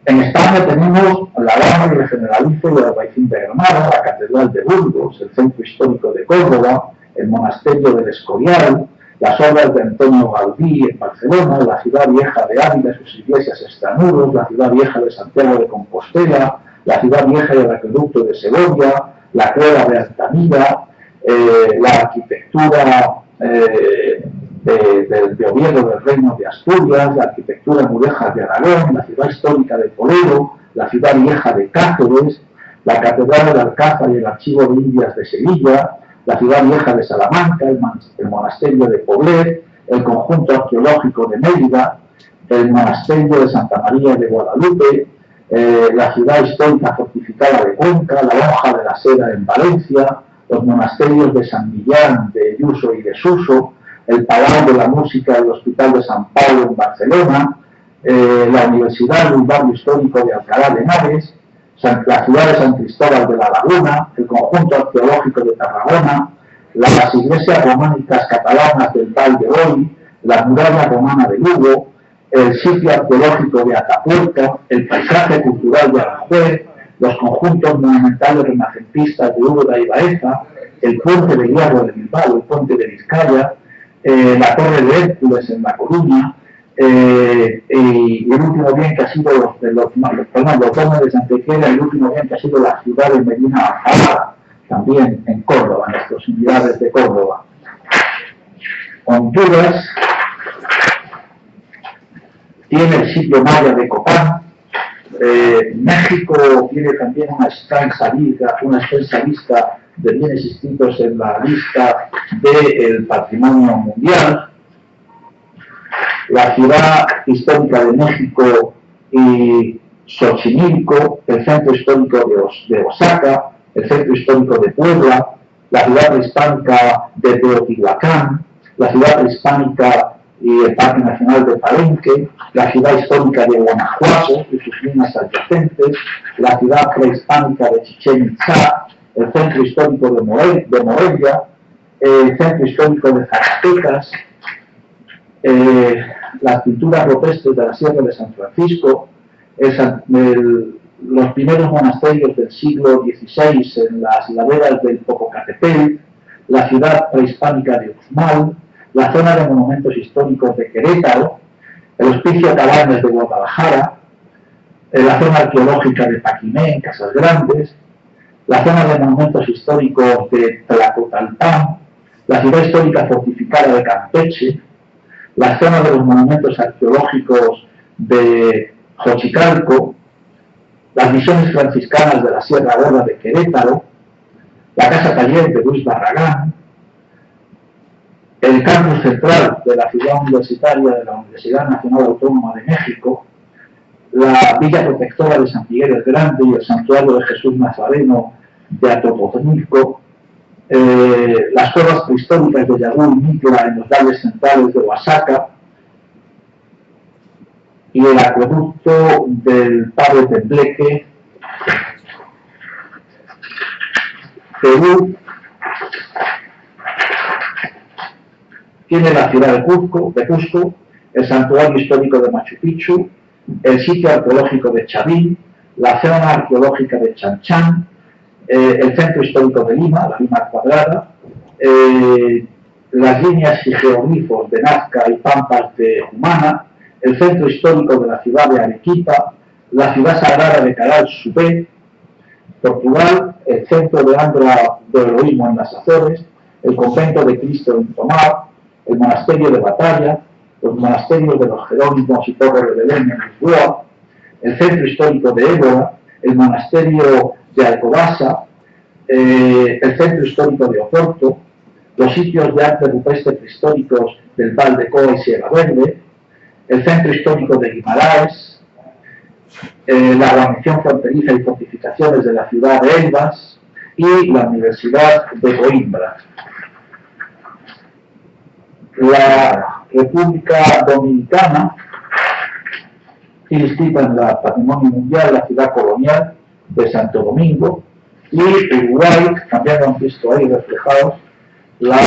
En España tenemos la Alhambra y el Generalife de Albaicín de Granada, la Catedral de Burgos, el Centro Histórico de Córdoba, el Monasterio del Escorial, las obras de Antonio Gaudí en Barcelona, la Ciudad Vieja de Ávila, sus iglesias extramuros, la Ciudad Vieja de Santiago de Compostela, la Ciudad Vieja y el Acueducto de Segovia, la Cueva de Altamira, la arquitectura de Oviedo del Reino de Asturias, la arquitectura mudéjar de Aragón, la ciudad histórica de Toledo, la ciudad vieja de Cáceres, la catedral del Alcázar y el archivo de Indias de Sevilla, la ciudad vieja de Salamanca, el monasterio de Poblet, el conjunto arqueológico de Mérida, el monasterio de Santa María de Guadalupe, la ciudad histórica fortificada de Cuenca, la Lonja de la Seda en Valencia, los monasterios de San Millán, de Ayuso y de Suso, el Palau de la Música del Hospital de San Pablo en Barcelona, la Universidad del Barrio Histórico de Alcalá de Henares, la ciudad de San Cristóbal de la Laguna, el conjunto arqueológico de Tarragona, las iglesias románicas catalanas del Val de Hoy, la muralla romana de Lugo, el sitio arqueológico de Atapuerca, el paisaje cultural de Aranjuez, los conjuntos monumentales renacentistas de Úbeda y Baeza, el puente de hierro de Bilbao, el puente de Vizcaya, la torre de Hércules en La Coruña, y el último bien que ha sido los Domes de Santequera, el último bien que ha sido la ciudad de Medina Alcalá, también en Córdoba, en las proximidades de Córdoba. Honduras tiene el sitio maya de Copán. México tiene también una extensa lista de bienes inscritos en la lista del patrimonio mundial. La ciudad histórica de México y Xochimilco, el centro histórico de Osaka, el centro histórico de Puebla, la ciudad prehispánica de Teotihuacán, la ciudad prehispánica y el Parque Nacional de Palenque, la ciudad histórica de Guanajuato y sus minas adyacentes, la ciudad prehispánica de Chichén Itzá, el centro histórico de Morelia, el centro histórico de Zacatecas, las pinturas rupestres de la Sierra de San Francisco, los primeros monasterios del siglo XVI en las laderas del Popocatépetl, la ciudad prehispánica de Uxmal, la zona de monumentos históricos de Querétaro, el Hospicio Cabañas de Guadalajara, la zona arqueológica de Paquimé, en Casas Grandes, la zona de monumentos históricos de Tlacotalpan, la ciudad histórica fortificada de Campeche, la zona de los monumentos arqueológicos de Xochicalco, las misiones franciscanas de la Sierra Gorda de Querétaro, la casa taller de Luis Barragán, el campus central de la ciudad universitaria de la Universidad Nacional Autónoma de México, la Villa Protectora de San Miguel el Grande y el Santuario de Jesús Nazareno de Atopotemilco, las cuevas prehistóricas de Yagú y Mitla en los valles centrales de Oaxaca y el acueducto del Padre Tembleque. Perú tiene la ciudad de Cusco, el santuario histórico de Machu Picchu, el sitio arqueológico de Chavín, la zona arqueológica de Chan Chan, el centro histórico de Lima, la Lima Cuadrada, las líneas y geoglifos de Nazca y Pampas de Humana, el centro histórico de la ciudad de Arequipa, la ciudad sagrada de Caral Supé, Portugal, el centro de Andra del Heroísmo en las Azores, el convento de Cristo en Tomar, el monasterio de Batalla, los monasterios de los Jerónimos y Torre de Belén en Lisboa, el centro histórico de Évora, el monasterio de Alcobaza, el centro histórico de Oporto, los sitios de arte rupestre prehistóricos del Val de Coa y Sierra Verde, el centro histórico de Guimaraes, la guarnición fronteriza y fortificaciones de la ciudad de Elvas y la Universidad de Coimbra. La República Dominicana tiene inscrita en el Patrimonio Mundial la ciudad colonial de Santo Domingo, y Uruguay, también lo han visto ahí reflejados, la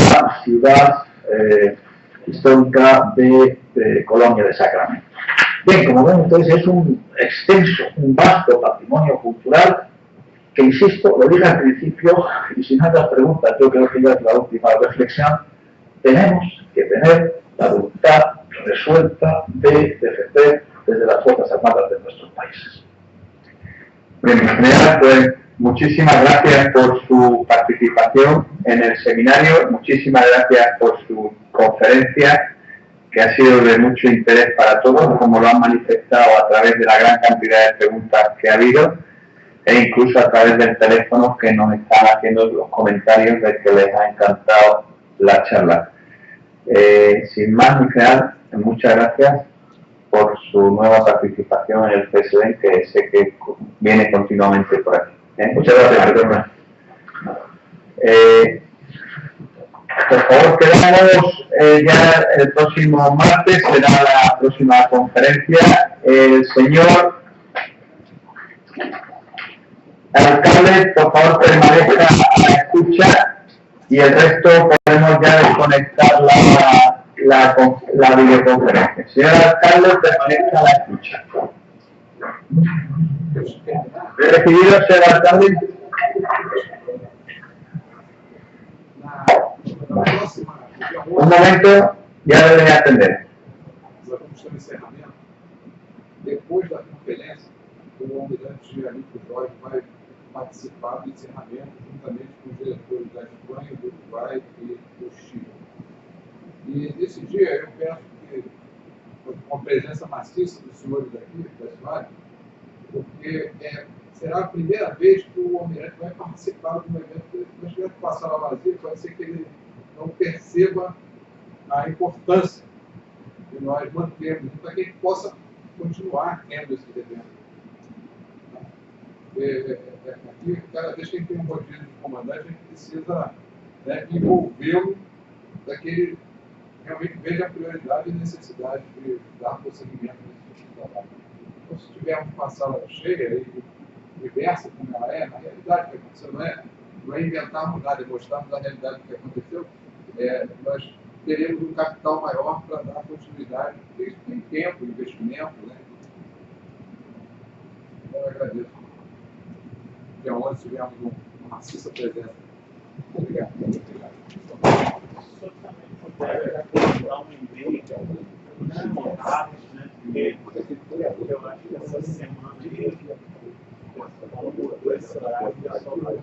ciudad histórica de Colonia de Sacramento. Bien, como ven entonces es un extenso, un vasto patrimonio cultural que, insisto, lo dije al principio, y si no hay las preguntas, yo creo que ya es la última reflexión, tenemos que tener la voluntad resuelta de defender desde las Fuerzas Armadas de nuestros países. Bien, en general, pues muchísimas gracias por su participación en el seminario, muchísimas gracias por su conferencia, que ha sido de mucho interés para todos, como lo han manifestado a través de la gran cantidad de preguntas que ha habido, e incluso a través del teléfono que nos están haciendo los comentarios de que les ha encantado la charla. Sin más ni general, muchas gracias por su nueva participación en el CSD, que sé que viene continuamente por aquí. Muchas gracias. Por favor, quedamos ya el próximo martes, será la próxima conferencia. El señor alcalde, por favor, permanezca a la escucha y el resto podemos ya desconectar la videoconferencia. Señor alcalde, permanezca a la escucha. ¿Recibido, señor alcalde? Un momento, ya debe atender. Depois da conferência, o almirante Geraldo Jorge vai participar do encerramento juntamente com os diretores da Espanha, do Uruguai e do Chile. E nesse dia eu penso que, com a presença maciça dos senhores aqui, da cidade, porque será a primeira vez que o Almirante vai participar de um evento que nós tivemos que passar na vazia, pode ser que ele não perceba a importância que nós mantemos, para que a gente possa continuar tendo esse evento. Aqui, cada vez que a gente tem um rodízio de comandante, a gente precisa, né, envolvê-lo para que ele realmente veja a prioridade e a necessidade de dar prosseguimento nesse tipo de trabalho. Então, se tivermos uma sala cheia e diversa como ela é, na realidade o que aconteceu não é inventarmos nada, é mostrarmos a realidade do que aconteceu, nós teremos um capital maior para dar continuidade, porque isso tem tempo, investimento, né? Então, eu agradeço. E aonde tivemos uma maciça presença. Obrigado. Só também puder dar um e-mail rápido, né? Porque eu acho que essa semana aí, esse horário, o pessoal vai